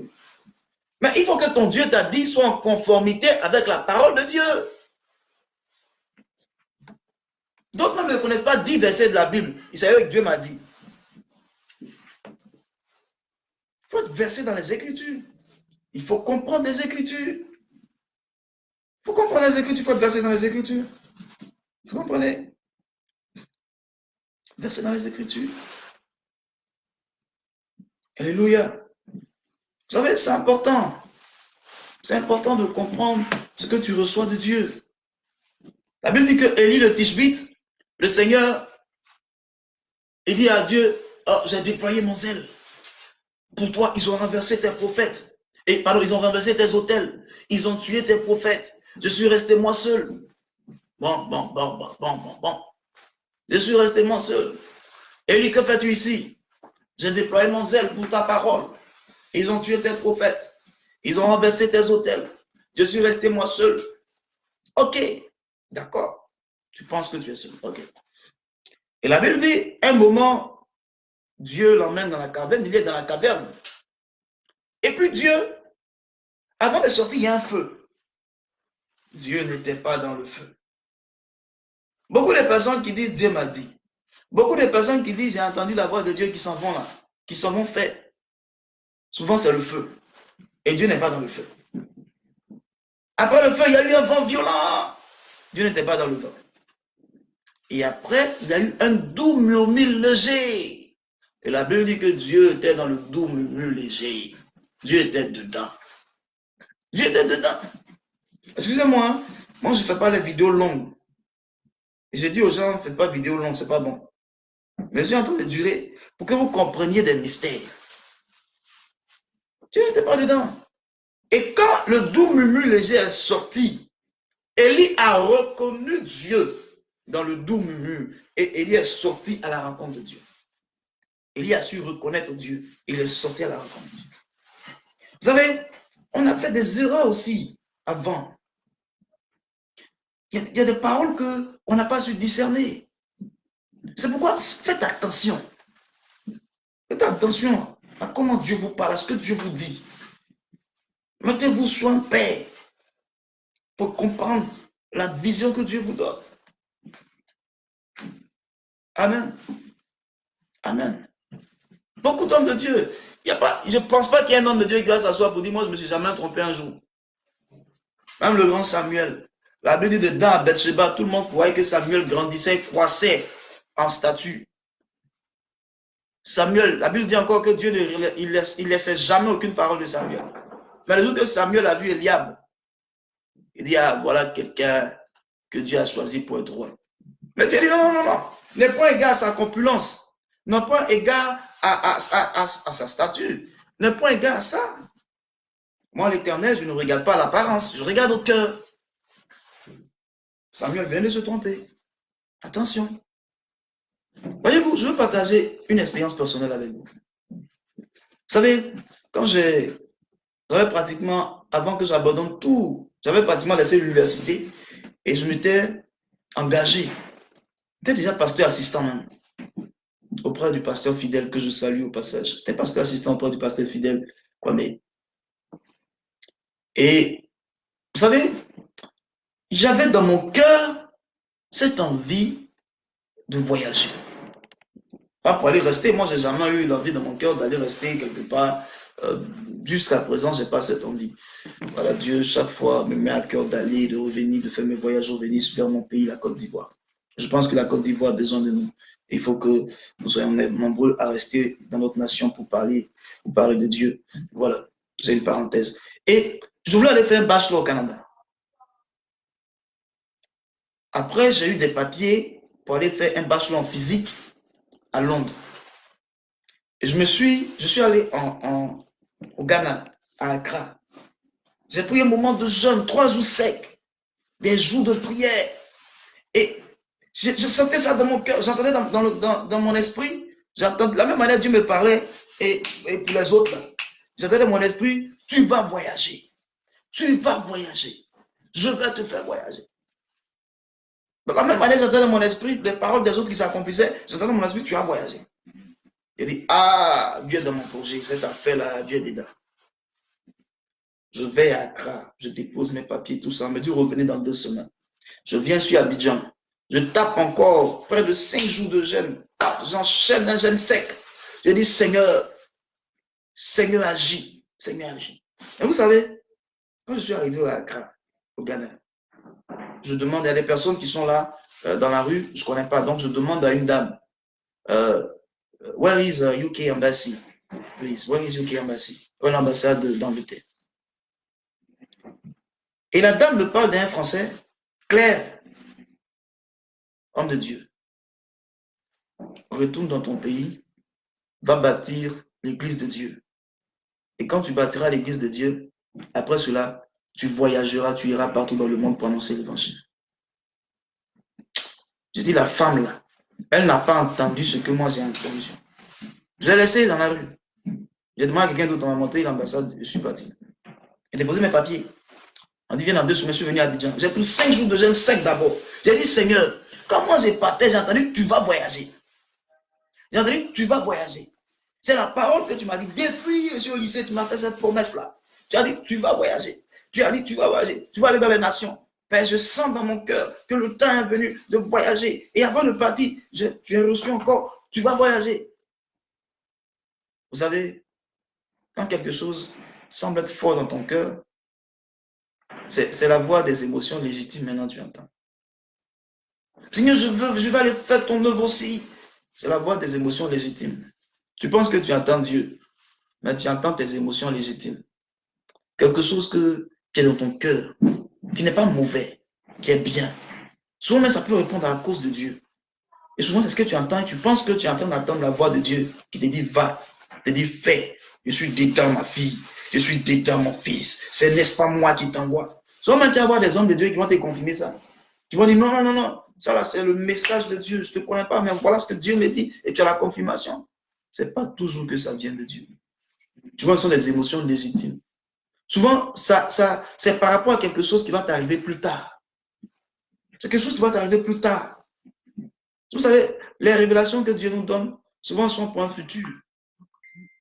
Mais il faut que ton Dieu t'a dit soit en conformité avec la parole de Dieu. D'autres même ne connaissent pas 10 versets de la Bible. Ils savent que Dieu m'a dit. Il faut être versé dans les Écritures. Il faut comprendre les Écritures. Il faut comprendre les Écritures, il faut être versé dans les Écritures. Vous comprenez? Versé dans les Écritures. Alléluia. Vous savez, c'est important. C'est important de comprendre ce que tu reçois de Dieu. La Bible dit que Élie le Tishbite, le Seigneur, il dit à Dieu, oh, j'ai déployé mon zèle. Pour toi, ils ont renversé tes prophètes. Et pardon, ils ont renversé tes autels. Ils ont tué tes prophètes. Je suis resté moi seul. Bon. Je suis resté moi seul. Élie, que fais-tu ici? J'ai déployé mon zèle pour ta parole. Ils ont tué tes prophètes. Ils ont renversé tes autels. Je suis resté moi seul. Ok, d'accord. Tu penses que tu es seul. Ok. Et la Bible dit, un moment, Dieu l'emmène dans la caverne, il est dans la caverne. Et puis Dieu, avant de sortir, il y a un feu. Dieu n'était pas dans le feu. Beaucoup de personnes qui disent Dieu m'a dit. Beaucoup de personnes qui disent j'ai entendu la voix de Dieu qui s'en vont là, qui s'en vont faire. Souvent c'est le feu. Et Dieu n'est pas dans le feu. Après le feu, il y a eu un vent violent. Dieu n'était pas dans le vent. Et après, il y a eu un doux murmure léger. Et la Bible dit que Dieu était dans le doux murmure léger. Dieu était dedans. Dieu était dedans. Excusez-moi, hein? Moi je ne fais pas les vidéos longues. Et j'ai dit aux gens, ne faites pas de vidéos longues, c'est pas bon. Mais je suis en train de durer pour que vous compreniez des mystères. Dieu n'était pas dedans. Et quand le doux murmure léger est sorti, Élie a reconnu Dieu dans le doux murmure. Et Élie est sorti à la rencontre de Dieu. Élie a su reconnaître Dieu. Il est sorti à la rencontre de Dieu. Vous savez, on a fait des erreurs aussi avant. Il y a des paroles qu'on n'a pas su discerner. C'est pourquoi faites attention. Faites attention à comment Dieu vous parle, à ce que Dieu vous dit. Mettez-vous sur un paix pour comprendre la vision que Dieu vous donne. Amen. Amen. Beaucoup d'hommes de Dieu. Je ne pense pas qu'il y ait un homme de Dieu qui va s'asseoir pour dire, moi je ne me suis jamais trompé un jour. Même le grand Samuel. La Bible dit dedans à Bathsheba, tout le monde croyait que Samuel grandissait, croissait en statut. Samuel, la Bible dit encore que Dieu ne laissait jamais aucune parole de Samuel. Mais le jour que Samuel a vu Eliab, il dit, ah, voilà quelqu'un que Dieu a choisi pour être roi. Mais Dieu dit, non. N'est pas égard à sa compulence. N'est pas égard à sa stature. N'est pas égard à ça. Moi, l'Éternel, je ne regarde pas l'apparence, je regarde au cœur. Samuel vient de se tromper. Attention. Voyez-vous, je veux partager une expérience personnelle avec vous. Vous savez, quand j'avais pratiquement, avant que j'abandonne tout, j'avais pratiquement laissé l'université et je m'étais engagé. J'étais déjà pasteur assistant même, auprès du pasteur fidèle que je salue au passage. J'étais pasteur assistant auprès du pasteur fidèle, Kwame. Et vous savez, j'avais dans mon cœur cette envie de voyager. Pas pour aller rester, moi j'ai jamais eu l'envie dans mon cœur d'aller rester quelque part. Jusqu'à présent, je n'ai pas cette envie. Voilà, Dieu, chaque fois, me met à cœur d'aller, de revenir, de faire mes voyages, revenir vers mon pays, la Côte d'Ivoire. Je pense que la Côte d'Ivoire a besoin de nous. Il faut que nous soyons nombreux à rester dans notre nation pour parler de Dieu. Voilà, c'est une parenthèse. Et je voulais aller faire un bachelor au Canada. Après, j'ai eu des papiers pour aller faire un bachelor en physique à Londres. Et je suis allé au Ghana, à Accra. J'ai pris un moment de jeûne, 3 jours secs, des jours de prière. Et je sentais ça dans mon cœur, j'entendais dans mon esprit, j'entendais de la même manière Dieu me parlait, et pour les autres, j'entendais dans mon esprit, tu vas voyager, tu vas voyager, je vais te faire voyager. De la même manière, j'entendais dans mon esprit les paroles des autres qui s'accomplissaient, j'entendais dans mon esprit, tu vas voyager. Il dit, ah, Dieu est dans mon projet, cette affaire-là, Dieu est dedans. Je vais à Accra, je dépose mes papiers, tout ça, on me dit, revenez dans 2 semaines. Je viens sur Abidjan. Je tape encore près de 5 jours de jeûne. J'enchaîne un jeûne sec. Je dis, Seigneur, Seigneur agis. Seigneur agis. Et vous savez, quand je suis arrivé à Accra, au Ghana, je demande, il y a des personnes qui sont là dans la rue, je ne connais pas, donc je demande à une dame, where is UK Embassy? Please, where is UK Embassy? L'ambassade d'Angleterre. Et la dame me parle d'un français clair, homme de Dieu. Retourne dans ton pays, va bâtir l'église de Dieu. Et quand tu bâtiras l'église de Dieu, après cela, tu voyageras, tu iras partout dans le monde pour annoncer l'évangile. Je dis, la femme là, elle n'a pas entendu ce que moi j'ai entendu. Je l'ai laissée dans la rue. J'ai demandé à quelqu'un d'autre, on m'a montré l'ambassade, je suis parti. J'ai déposé mes papiers. On dit, viens dans 2 semaines, je suis venu à Abidjan. J'ai pris 5 jours de jeûne sec d'abord. J'ai dit, Seigneur, comment j'ai partais, j'ai entendu que tu vas voyager. J'ai entendu que tu vas voyager. C'est la parole que tu m'as dit. Depuis je suis au lycée, tu m'as fait cette promesse-là. Tu as dit que tu vas voyager. Tu as dit que tu vas voyager. Tu vas aller dans les nations. Père, je sens dans mon cœur que le temps est venu de voyager. Et avant de partir, tu as reçu encore, tu vas voyager. Vous savez, quand quelque chose semble être fort dans ton cœur, c'est la voix des émotions légitimes maintenant tu entends. Seigneur, je vais aller faire ton œuvre aussi. C'est la voix des émotions légitimes. Tu penses que tu entends Dieu, mais tu entends tes émotions légitimes. Quelque chose qui est dans ton cœur, qui n'est pas mauvais, qui est bien. Souvent, mais ça peut répondre à la cause de Dieu. Et souvent, c'est ce que tu entends et tu penses que tu es en train d'entendre la voix de Dieu qui te dit va, te dit fais. Je suis dedans, ma fille. Je suis dedans, mon fils. N'est-ce pas moi qui t'envoie? Souvent, même tu vas voir des hommes de Dieu qui vont te confirmer ça. Qui vont dire non, non, non, non. Ça là, c'est le message de Dieu. Je ne te connais pas, mais voilà ce que Dieu me dit et tu as la confirmation. Ce n'est pas toujours que ça vient de Dieu. Tu vois, ce sont des émotions légitimes. Souvent, c'est par rapport à quelque chose qui va t'arriver plus tard. C'est quelque chose qui va t'arriver plus tard. Vous savez, les révélations que Dieu nous donne, souvent sont pour un futur.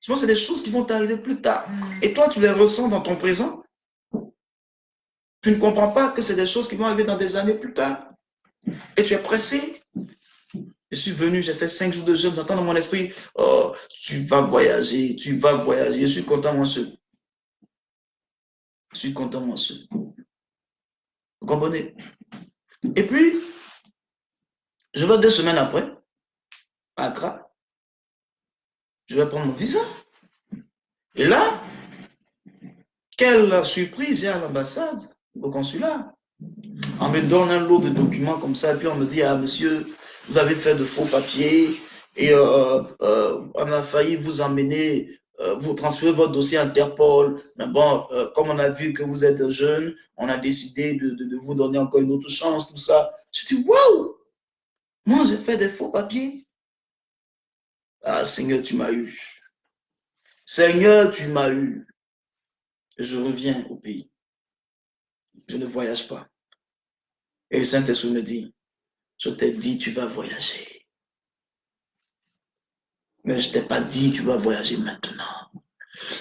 Souvent, c'est des choses qui vont t'arriver plus tard. Et toi, tu les ressens dans ton présent. Tu ne comprends pas que c'est des choses qui vont arriver dans des années plus tard. Et tu es pressé. Je suis venu, j'ai fait 5 jours de jeûne, j'entends dans mon esprit, oh, tu vas voyager, tu vas voyager. Je suis content, moi seul. Je suis content, moi seul. Vous comprenez? Et puis, je vais 2 semaines après, à Accra. Je vais prendre mon visa. Et là, quelle surprise, j'ai à l'ambassade, au consulat. On me donne un lot de documents comme ça, et puis on me dit, ah monsieur, vous avez fait de faux papiers, et on a failli vous emmener, vous transférer votre dossier à Interpol. Mais bon, comme on a vu que vous êtes jeune, on a décidé de vous donner encore une autre chance, tout ça. Je dis, waouh, moi j'ai fait des faux papiers. Ah Seigneur, tu m'as eu. Seigneur, tu m'as eu. Je reviens au pays. Je ne voyage pas. Et le Saint-Esprit me dit, je t'ai dit, tu vas voyager. Mais je ne t'ai pas dit, tu vas voyager maintenant.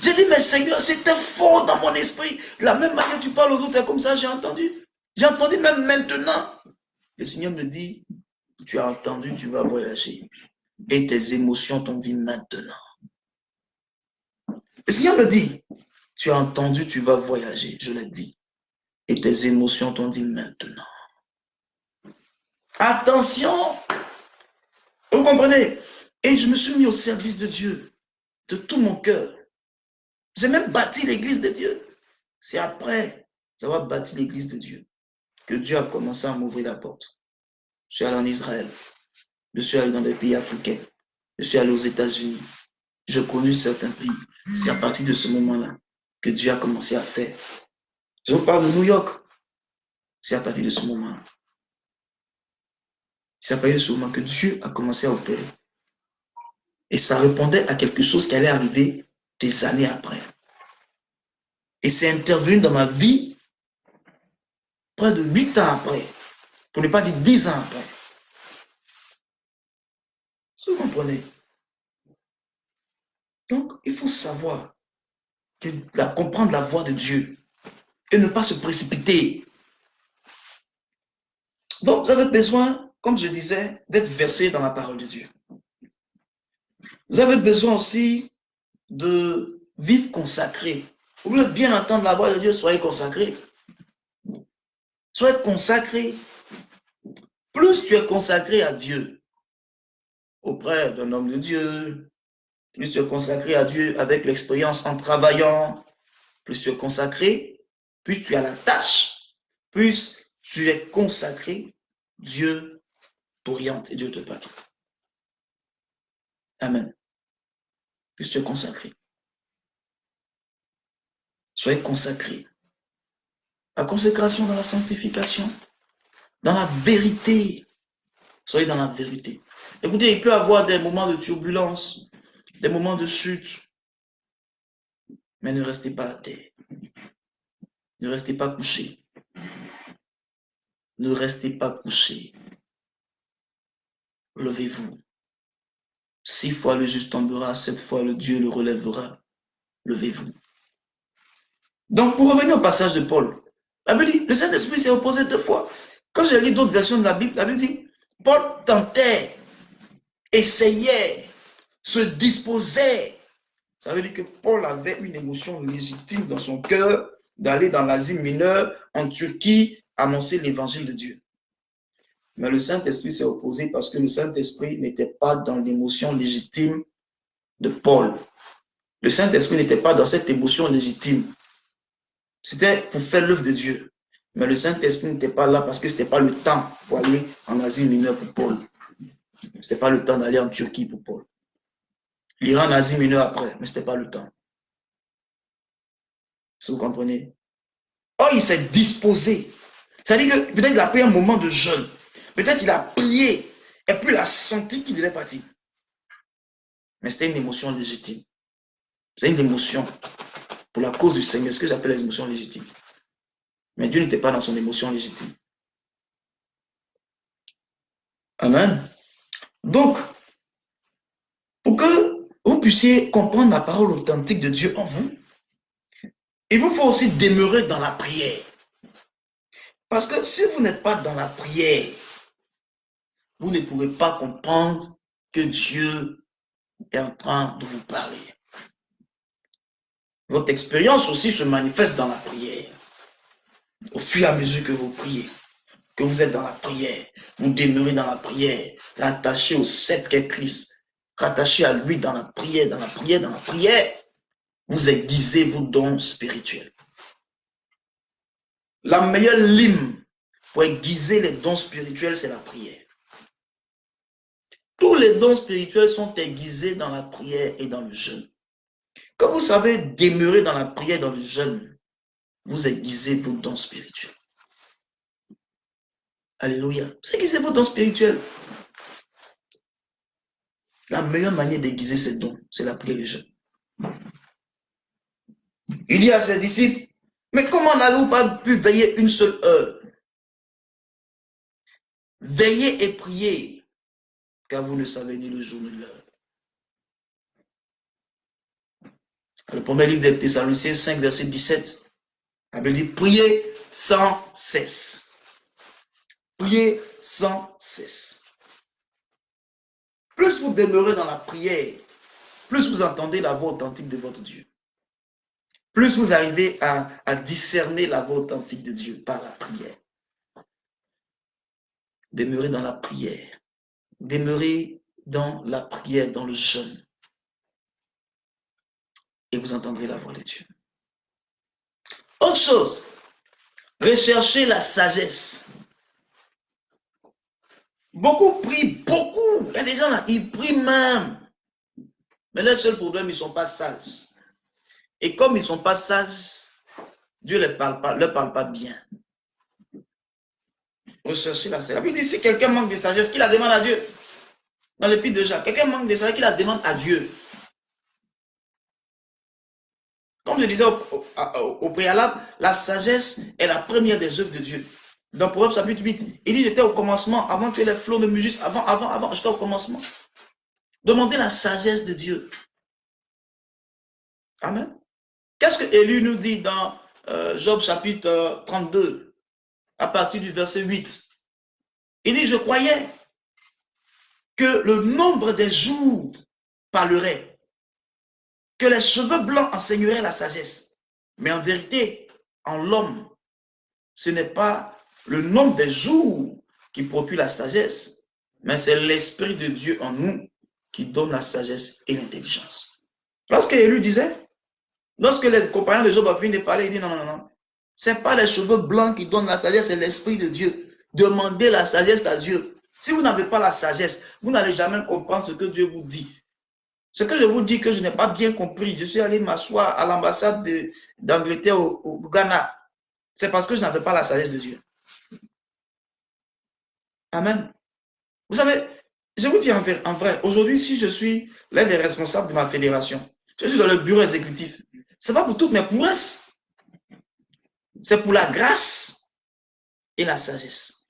J'ai dit, mais Seigneur, c'était fort dans mon esprit. De la même manière que tu parles aux autres, c'est comme ça, j'ai entendu. J'ai entendu même maintenant. Le Seigneur me dit, tu as entendu, tu vas voyager. Et tes émotions t'ont dit maintenant. Le Seigneur me dit, tu as entendu, tu vas voyager. Je l'ai dit. Et tes émotions t'ont dit maintenant. Attention. Vous comprenez? Et je me suis mis au service de Dieu, de tout mon cœur. J'ai même bâti l'église de Dieu. C'est après avoir bâti l'église de Dieu que Dieu a commencé à m'ouvrir la porte. Je suis allé en Israël. Je suis allé dans des pays africains. Je suis allé aux États-Unis. Je connais certains pays. C'est à partir de ce moment-là que Dieu a commencé à faire. Je vous parle de New York. C'est à partir de ce moment-là. C'est à partir de ce moment que Dieu a commencé à opérer. Et ça répondait à quelque chose qui allait arriver des années après. Et c'est intervenu dans ma vie près de 8 ans après. Pour ne pas dire 10 ans après. Vous comprenez? Donc, il faut savoir, comprendre la voix de Dieu et ne pas se précipiter. Donc, vous avez besoin, comme je disais, d'être versé dans la parole de Dieu. Vous avez besoin aussi de vivre consacré. Vous voulez bien entendre la voix de Dieu, soyez consacré. Soyez consacré. Plus tu es consacré à Dieu, auprès d'un homme de Dieu, plus tu es consacré à Dieu avec l'expérience en travaillant, plus tu es consacré, plus tu as la tâche, plus tu es consacré, Dieu t'oriente et Dieu te parle. Amen. Plus tu es consacré. Soyez consacré. La consécration dans la sanctification, dans la vérité. Soyez dans la vérité. Écoutez, il peut y avoir des moments de turbulence, des moments de chute, mais ne restez pas à terre. Ne restez pas couché. Ne restez pas couché. Levez-vous. 6 fois le juste tombera, 7 fois le Dieu le relèvera. Levez-vous. Donc, pour revenir au passage de Paul, la Bible dit, le Saint-Esprit s'est opposé 2 fois. Quand j'ai lu d'autres versions de la Bible dit, Paul tentait, essayait, se disposait. Ça veut dire que Paul avait une émotion légitime dans son cœur d'aller dans l'Asie mineure, en Turquie, annoncer l'évangile de Dieu. Mais le Saint-Esprit s'est opposé parce que le Saint-Esprit n'était pas dans l'émotion légitime de Paul. Le Saint-Esprit n'était pas dans cette émotion légitime. C'était pour faire l'œuvre de Dieu. Mais le Saint-Esprit n'était pas là parce que ce n'était pas le temps pour aller en Asie mineure pour Paul. Ce n'était pas le temps d'aller en Turquie pour Paul. Il ira en Asie mineure après, mais ce n'était pas le temps. Si vous comprenez. Oh, il s'est disposé. C'est-à-dire que peut-être qu'il a pris un moment de jeûne. Peut-être qu'il a prié et puis il a senti qu'il devait partir. Mais c'était une émotion légitime. C'est une émotion pour la cause du Seigneur, ce que j'appelle les émotions légitimes. Mais Dieu n'était pas dans son émotion légitime. Amen. Donc, pour que vous puissiez comprendre la parole authentique de Dieu en vous, il vous faut aussi demeurer dans la prière. Parce que si vous n'êtes pas dans la prière, vous ne pourrez pas comprendre que Dieu est en train de vous parler. Votre expérience aussi se manifeste dans la prière. Au fur et à mesure que vous priez, que vous êtes dans la prière, vous demeurez dans la prière, rattaché au sceptre qu'est Christ, rattaché à lui dans la prière, dans la prière, dans la prière, vous aiguisez vos dons spirituels. La meilleure lime pour aiguiser les dons spirituels, c'est la prière. Tous les dons spirituels sont aiguisés dans la prière et dans le jeûne. Quand vous savez demeurer dans la prière et dans le jeûne, vous aiguisez vos dons spirituels. Alléluia. Vous aiguisez vos dons spirituels. La meilleure manière d'aiguiser ces dons, c'est la prière et le jeûne. Il dit à ses disciples, mais comment n'avez-vous pas pu veiller une seule heure? Veillez et priez, car vous ne savez ni le jour ni l'heure. Le premier livre des Thessaloniciens 5, verset 17, la Bible dit, priez sans cesse. Priez sans cesse. Plus vous demeurez dans la prière, plus vous entendez la voix authentique de votre Dieu. Plus vous arrivez à discerner la voix authentique de Dieu par la prière. Demeurez dans la prière. Demeurez dans la prière, dans le jeûne. Et vous entendrez la voix de Dieu. Autre chose, recherchez la sagesse. Beaucoup prient, beaucoup. Il y a des gens là, ils prient même. Mais le seul problème, ils ne sont pas sages. Et comme ils ne sont pas sages, Dieu ne leur parle pas bien. Recherchez la sagesse. La Bible dit, si quelqu'un manque de sagesse, qu'il la demande à Dieu. Dans l'épître de Jacques, quelqu'un manque de sagesse, qu'il la demande à Dieu. Comme je disais au préalable, la sagesse est la première des œuvres de Dieu. Dans Proverbe chapitre 8, il dit, j'étais au commencement, avant que les flots ne mugissent, avant, j'étais au commencement. Demandez la sagesse de Dieu. Amen. Qu'est-ce que Élie nous dit dans Job chapitre 32, à partir du verset 8? Il dit, je croyais que le nombre des jours parlerait, que les cheveux blancs enseigneraient la sagesse. Mais en vérité, en l'homme, ce n'est pas le nombre des jours qui procure la sagesse, mais c'est l'Esprit de Dieu en nous qui donne la sagesse et l'intelligence. Lorsque Élie disait, lorsque les compagnons de Job ont fini de parler, il dit non, non, non, ce n'est pas les cheveux blancs qui donnent la sagesse, c'est l'Esprit de Dieu. Demandez la sagesse à Dieu. Si vous n'avez pas la sagesse, vous n'allez jamais comprendre ce que Dieu vous dit. Ce que je vous dis que je n'ai pas bien compris, je suis allé m'asseoir à l'ambassade d'Angleterre au Ghana, c'est parce que je n'avais pas la sagesse de Dieu. Amen. Vous savez, je vous dis en vrai, aujourd'hui, si je suis l'un des responsables de ma fédération, je suis dans le bureau exécutif, ce n'est pas pour toutes mes prouesses, c'est pour la grâce et la sagesse.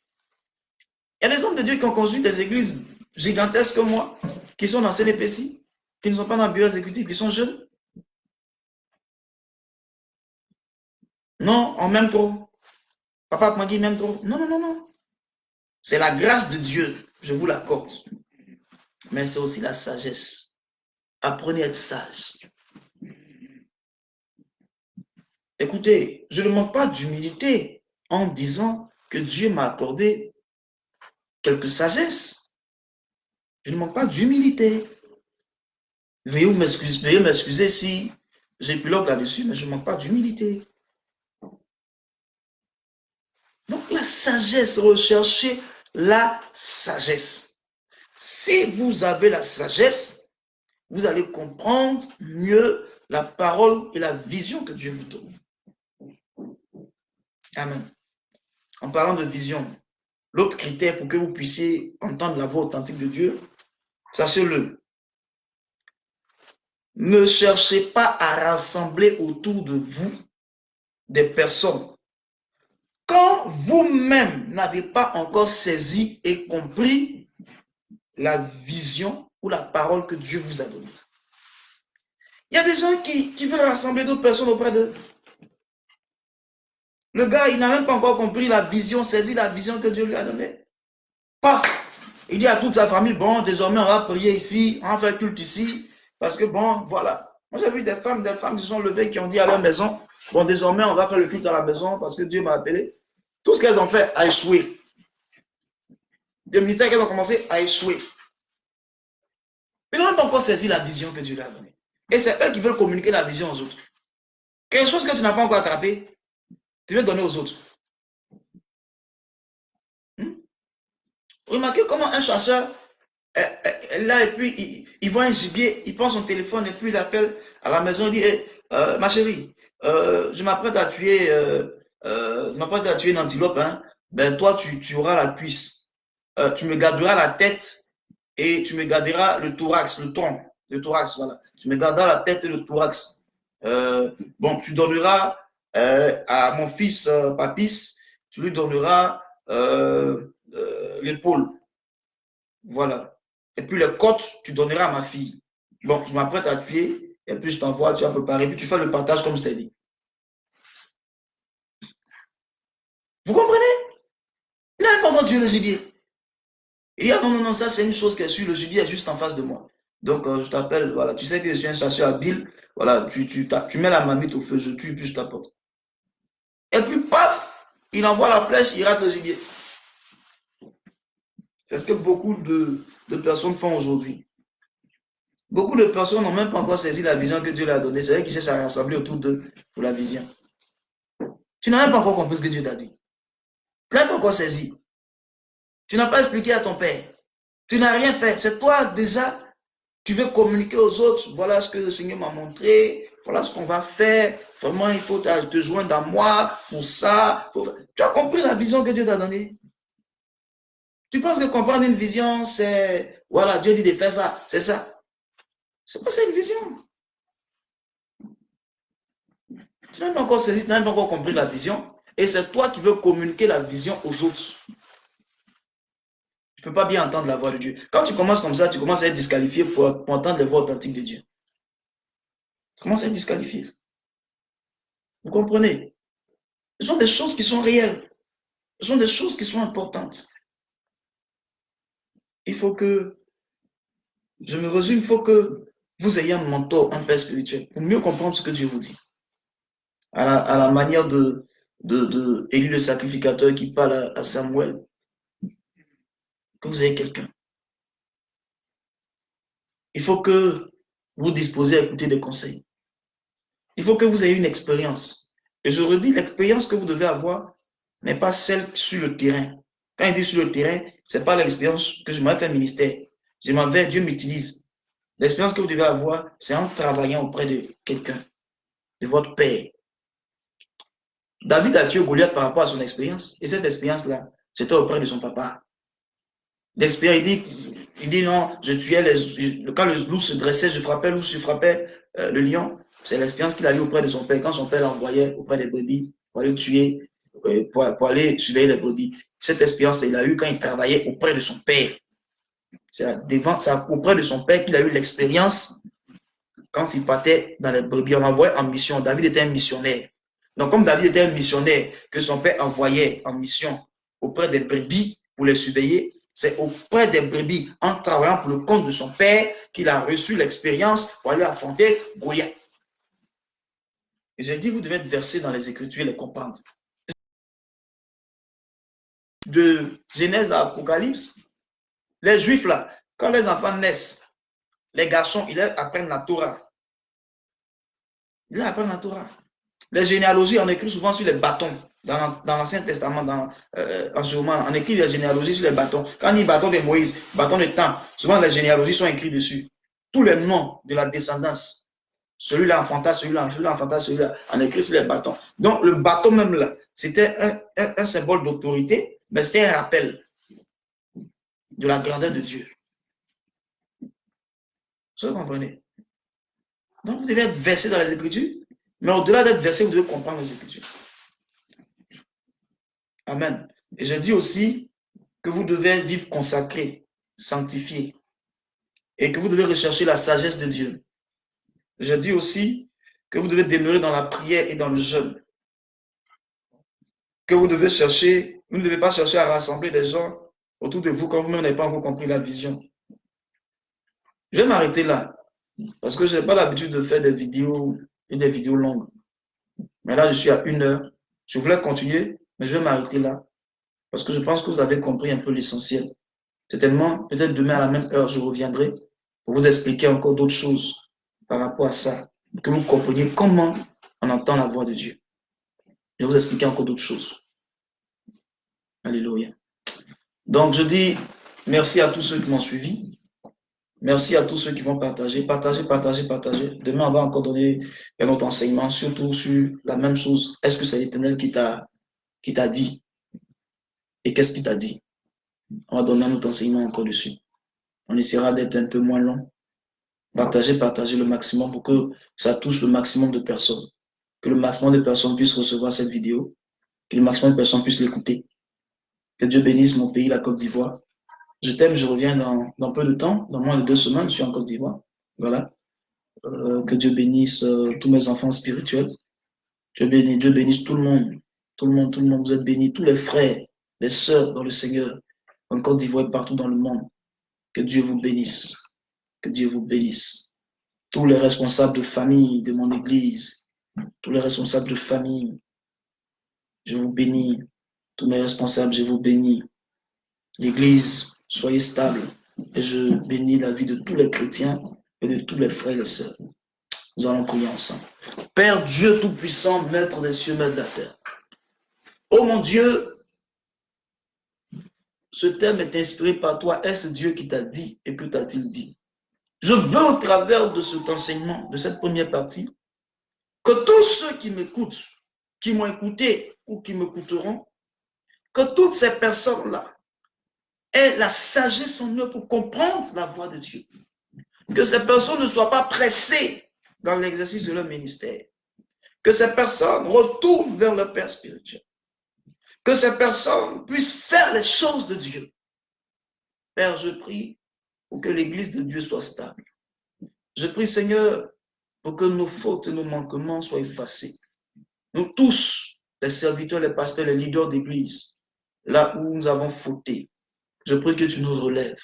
Il y a des hommes de Dieu qui ont construit des églises gigantesques comme moi, qui sont dans CNPC, qui ne sont pas dans le bureau exécutif, qui sont jeunes. Non, on m'aime trop. Papa Magui m'aime trop. Non, non, non, non. C'est la grâce de Dieu, je vous l'accorde. Mais c'est aussi la sagesse. Apprenez à être sage. Écoutez, je ne manque pas d'humilité en disant que Dieu m'a accordé quelques sagesses. Je ne manque pas d'humilité. Veuillez m'excuser si j'épilogue là-dessus, mais je ne manque pas d'humilité. Donc la sagesse, recherchez la sagesse. Si vous avez la sagesse, vous allez comprendre mieux la parole et la vision que Dieu vous donne. Amen. En parlant de vision, l'autre critère pour que vous puissiez entendre la voix authentique de Dieu, sachez-le, ne cherchez pas à rassembler autour de vous des personnes quand vous-même n'avez pas encore saisi et compris la vision ou la parole que Dieu vous a donnée. Il y a des gens qui veulent rassembler d'autres personnes auprès d'eux. Le gars, il n'a même pas encore compris la vision, saisi la vision que Dieu lui a donnée. Paf! Il dit à toute sa famille, bon, désormais on va prier ici, on va faire culte ici, parce que bon, voilà. Moi j'ai vu des femmes qui se sont levées, qui ont dit à leur maison, bon, désormais on va faire le culte à la maison, parce que Dieu m'a appelé. Tout ce qu'elles ont fait a échoué. Le ministère qu'elles ont commencé a échoué. Ils n'ont même pas encore saisi la vision que Dieu leur a donnée. Et c'est eux qui veulent communiquer la vision aux autres. Quelque chose que tu n'as pas encore attrapé, tu veux donner aux autres. Remarquez comment un chasseur, là, et puis il voit un gibier, il prend son téléphone et puis il appelle à la maison, il dit, hey, ma chérie, je m'apprête à tuer, une antilope, hein. Ben toi, tu auras la cuisse. Tu me garderas la tête et tu me garderas le thorax, le thorax, voilà. Tu me garderas la tête et le thorax. Bon, tu donneras à mon fils Papis, tu lui donneras l'épaule. Voilà. Et puis les côtes, tu donneras à ma fille. Bon, je m'apprête à tuer, et puis je t'envoie, tu vas préparer, puis tu fais le partage comme je t'ai dit. Vous comprenez? Il n'a pas encore tué le gibier. Il dit, ah non, non, non, ça c'est une chose qui est sûre, le gibier est juste en face de moi. Donc je t'appelle, voilà, tu sais que je suis un chasseur habile, voilà, tu mets la marmite au feu, je tue, puis je t'apporte. Et puis paf, il envoie la flèche, il rate le gibier. C'est ce que beaucoup de personnes font aujourd'hui. Beaucoup de personnes n'ont même pas encore saisi la vision que Dieu leur a donnée. C'est eux qui cherchent à rassembler autour d'eux pour la vision. Tu n'as même pas encore compris ce que Dieu t'a dit. Tu n'as pas encore saisi. Tu n'as pas expliqué à ton père. Tu n'as rien fait. C'est toi déjà, tu veux communiquer aux autres. Voilà ce que le Seigneur m'a montré. Voilà ce qu'on va faire. Vraiment, il faut te joindre à moi pour ça. Tu as compris la vision que Dieu t'a donnée. Tu penses que comprendre une vision, c'est, voilà, Dieu dit de faire ça, c'est ça. C'est pas ça une vision. Tu n'as pas encore saisi, tu n'as pas encore compris la vision. Et c'est toi qui veux communiquer la vision aux autres. Tu ne peux pas bien entendre la voix de Dieu. Quand tu commences comme ça, tu commences à être disqualifié pour entendre les voix authentiques de Dieu. Tu commences à être disqualifié. Vous comprenez? Ce sont des choses qui sont réelles. Ce sont des choses qui sont importantes. Il faut que, je me résume, il faut que vous ayez un mentor, un père spirituel, pour mieux comprendre ce que Dieu vous dit. À la manière de Élie le sacrificateur qui parle à Samuel, que vous ayez quelqu'un. Il faut que vous disposez à écouter des conseils. Il faut que vous ayez une expérience. Et je redis, l'expérience que vous devez avoir n'est pas celle sur le terrain. Quand il dit sur le terrain, ce n'est pas l'expérience que je m'avais fait ministère. Je m'avais, Dieu m'utilise. L'expérience que vous devez avoir, c'est en travaillant auprès de quelqu'un, de votre père. David a tué Goliath par rapport à son expérience. Et cette expérience-là, c'était auprès de son papa. L'expérience, il dit non, je tuais quand le loup se dressait, je frappais le loup, je frappais le lion. C'est l'expérience qu'il a eue auprès de son père. Quand son père l'envoyait auprès des brebis pour aller tuer, pour aller surveiller les brebis. Cette expérience, il a eu quand il travaillait auprès de son père. C'est auprès de son père qu'il a eu l'expérience quand il partait dans les brebis. On l'envoyait en mission. David était un missionnaire. Donc, comme David était un missionnaire que son père envoyait en mission auprès des brebis pour les surveiller, c'est auprès des brebis, en travaillant pour le compte de son père, qu'il a reçu l'expérience pour aller affronter Goliath. Et j'ai dit, vous devez être versé dans les Écritures et les comprendre. De Genèse à Apocalypse, les Juifs, là, quand les enfants naissent, les garçons, ils apprennent la Torah. Ils apprennent la Torah. Les généalogies, on écrit souvent sur les bâtons. Dans l'Ancien Testament, en ce moment, on écrit les généalogies sur les bâtons. Quand on dit bâton de Moïse, bâton de temps, souvent les généalogies sont écrites dessus. Tous les noms de la descendance. Celui-là enfanta, celui-là enfanta, celui-là, on écrit sur les bâtons. Donc, le bâton même là, c'était un symbole d'autorité, mais c'était un rappel de la grandeur de Dieu. Vous comprenez? Donc, vous devez être versé dans les Écritures, mais au-delà d'être versé, vous devez comprendre les Écritures. Amen. Et je dis aussi que vous devez vivre consacré, sanctifié, et que vous devez rechercher la sagesse de Dieu. Je dis aussi que vous devez demeurer dans la prière et dans le jeûne. Que vous devez chercher, vous ne devez pas chercher à rassembler des gens autour de vous quand vous-même n'avez pas encore compris la vision. Je vais m'arrêter là, parce que je n'ai pas l'habitude de faire des vidéos et des vidéos longues. Mais là, je suis à 1 heure. Je voulais continuer, mais je vais m'arrêter là, parce que je pense que vous avez compris un peu l'essentiel. Certainement, peut-être demain à la même heure, je reviendrai pour vous expliquer encore d'autres choses par rapport à ça, pour que vous compreniez comment on entend la voix de Dieu. Je vais vous expliquer encore d'autres choses. Alléluia. Donc, je dis merci à tous ceux qui m'ont suivi. Merci à tous ceux qui vont partager. Partagez. Demain, on va encore donner un autre enseignement, surtout sur la même chose. Est-ce que c'est l'Éternel qui t'a dit? Et qu'est-ce qu'il t'a dit? On va donner un autre enseignement encore dessus. On essaiera d'être un peu moins long. Partagez le maximum pour que ça touche le maximum de personnes. Que le maximum de personnes puissent recevoir cette vidéo. Que le maximum de personnes puissent l'écouter. Que Dieu bénisse mon pays, la Côte d'Ivoire. Je t'aime, je reviens dans peu de temps. Dans moins de 2 semaines, je suis en Côte d'Ivoire. Voilà. Que Dieu bénisse tous mes enfants spirituels. Dieu bénisse tout le monde. Tout le monde, vous êtes bénis. Tous les frères, les sœurs dans le Seigneur, en Côte d'Ivoire et partout dans le monde. Que Dieu vous bénisse. Que Dieu vous bénisse. Tous les responsables de famille de mon église, tous les responsables de famille, je vous bénis. Tous mes responsables, je vous bénis. L'église, soyez stable. Et je bénis la vie de tous les chrétiens et de tous les frères et sœurs. Nous allons prier ensemble. Père Dieu Tout-Puissant, Maître des cieux, Maître de la terre. Oh mon Dieu, ce thème est inspiré par toi. Est-ce Dieu qui t'a dit et que t'a-t-il dit? Je veux au travers de cet enseignement, de cette première partie, que tous ceux qui m'écoutent, qui m'ont écouté ou qui m'écouteront, que toutes ces personnes-là aient la sagesse en eux pour comprendre la voix de Dieu. Que ces personnes ne soient pas pressées dans l'exercice de leur ministère. Que ces personnes retournent vers leur Père spirituel. Que ces personnes puissent faire les choses de Dieu. Père, je prie pour que l'Église de Dieu soit stable. Je prie, Seigneur, pour que nos fautes et nos manquements soient effacés. Nous tous, les serviteurs, les pasteurs, les leaders d'Église, là où nous avons fauté, je prie que tu nous relèves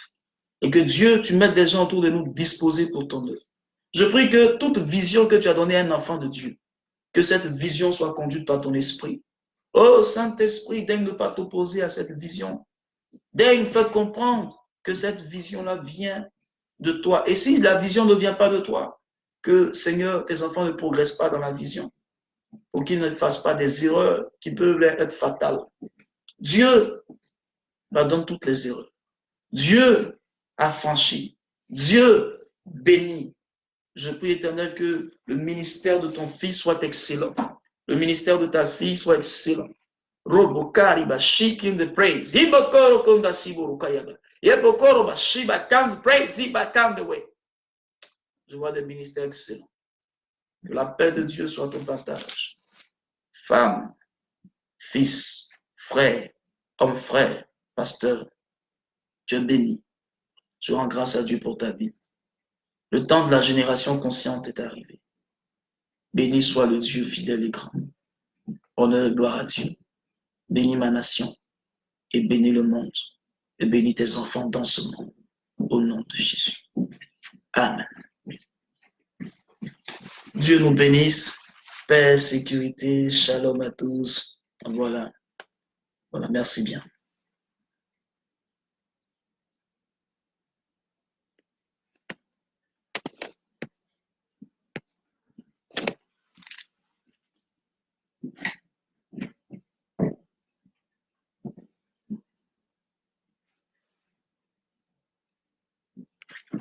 et que Dieu, tu mettes des gens autour de nous disposés pour ton œuvre. Je prie que toute vision que tu as donnée à un enfant de Dieu, que cette vision soit conduite par ton esprit. Oh Saint-Esprit, daigne ne pas t'opposer à cette vision. Daigne faire comprendre que cette vision-là vient de toi. Et si la vision ne vient pas de toi, que Seigneur, tes enfants ne progressent pas dans la vision, pour qu'ils ne fassent pas des erreurs qui peuvent être fatales. Dieu pardonne toutes les erreurs. Dieu affranchit. Dieu bénit. Je prie, Éternel, que le ministère de ton fils soit excellent. Le ministère de ta fille soit excellent. Robokari ba shaking the praise. Ibokoro konda siborukayaba. Yebokoro ba shiba can't praise. Iba can't the way. Je vois des ministères excellents. Que la paix de Dieu soit ton partage. Femme, fils, frère, homme frère, pasteur, Dieu béni. Je rends grâce à Dieu pour ta vie. Le temps de la génération consciente est arrivé. Béni soit le Dieu fidèle et grand. Honneur et gloire à Dieu. Bénis ma nation et bénis le monde. Et bénis tes enfants dans ce monde. Au nom de Jésus. Amen. Dieu nous bénisse. Paix, sécurité, shalom à tous. Voilà. Voilà, merci bien.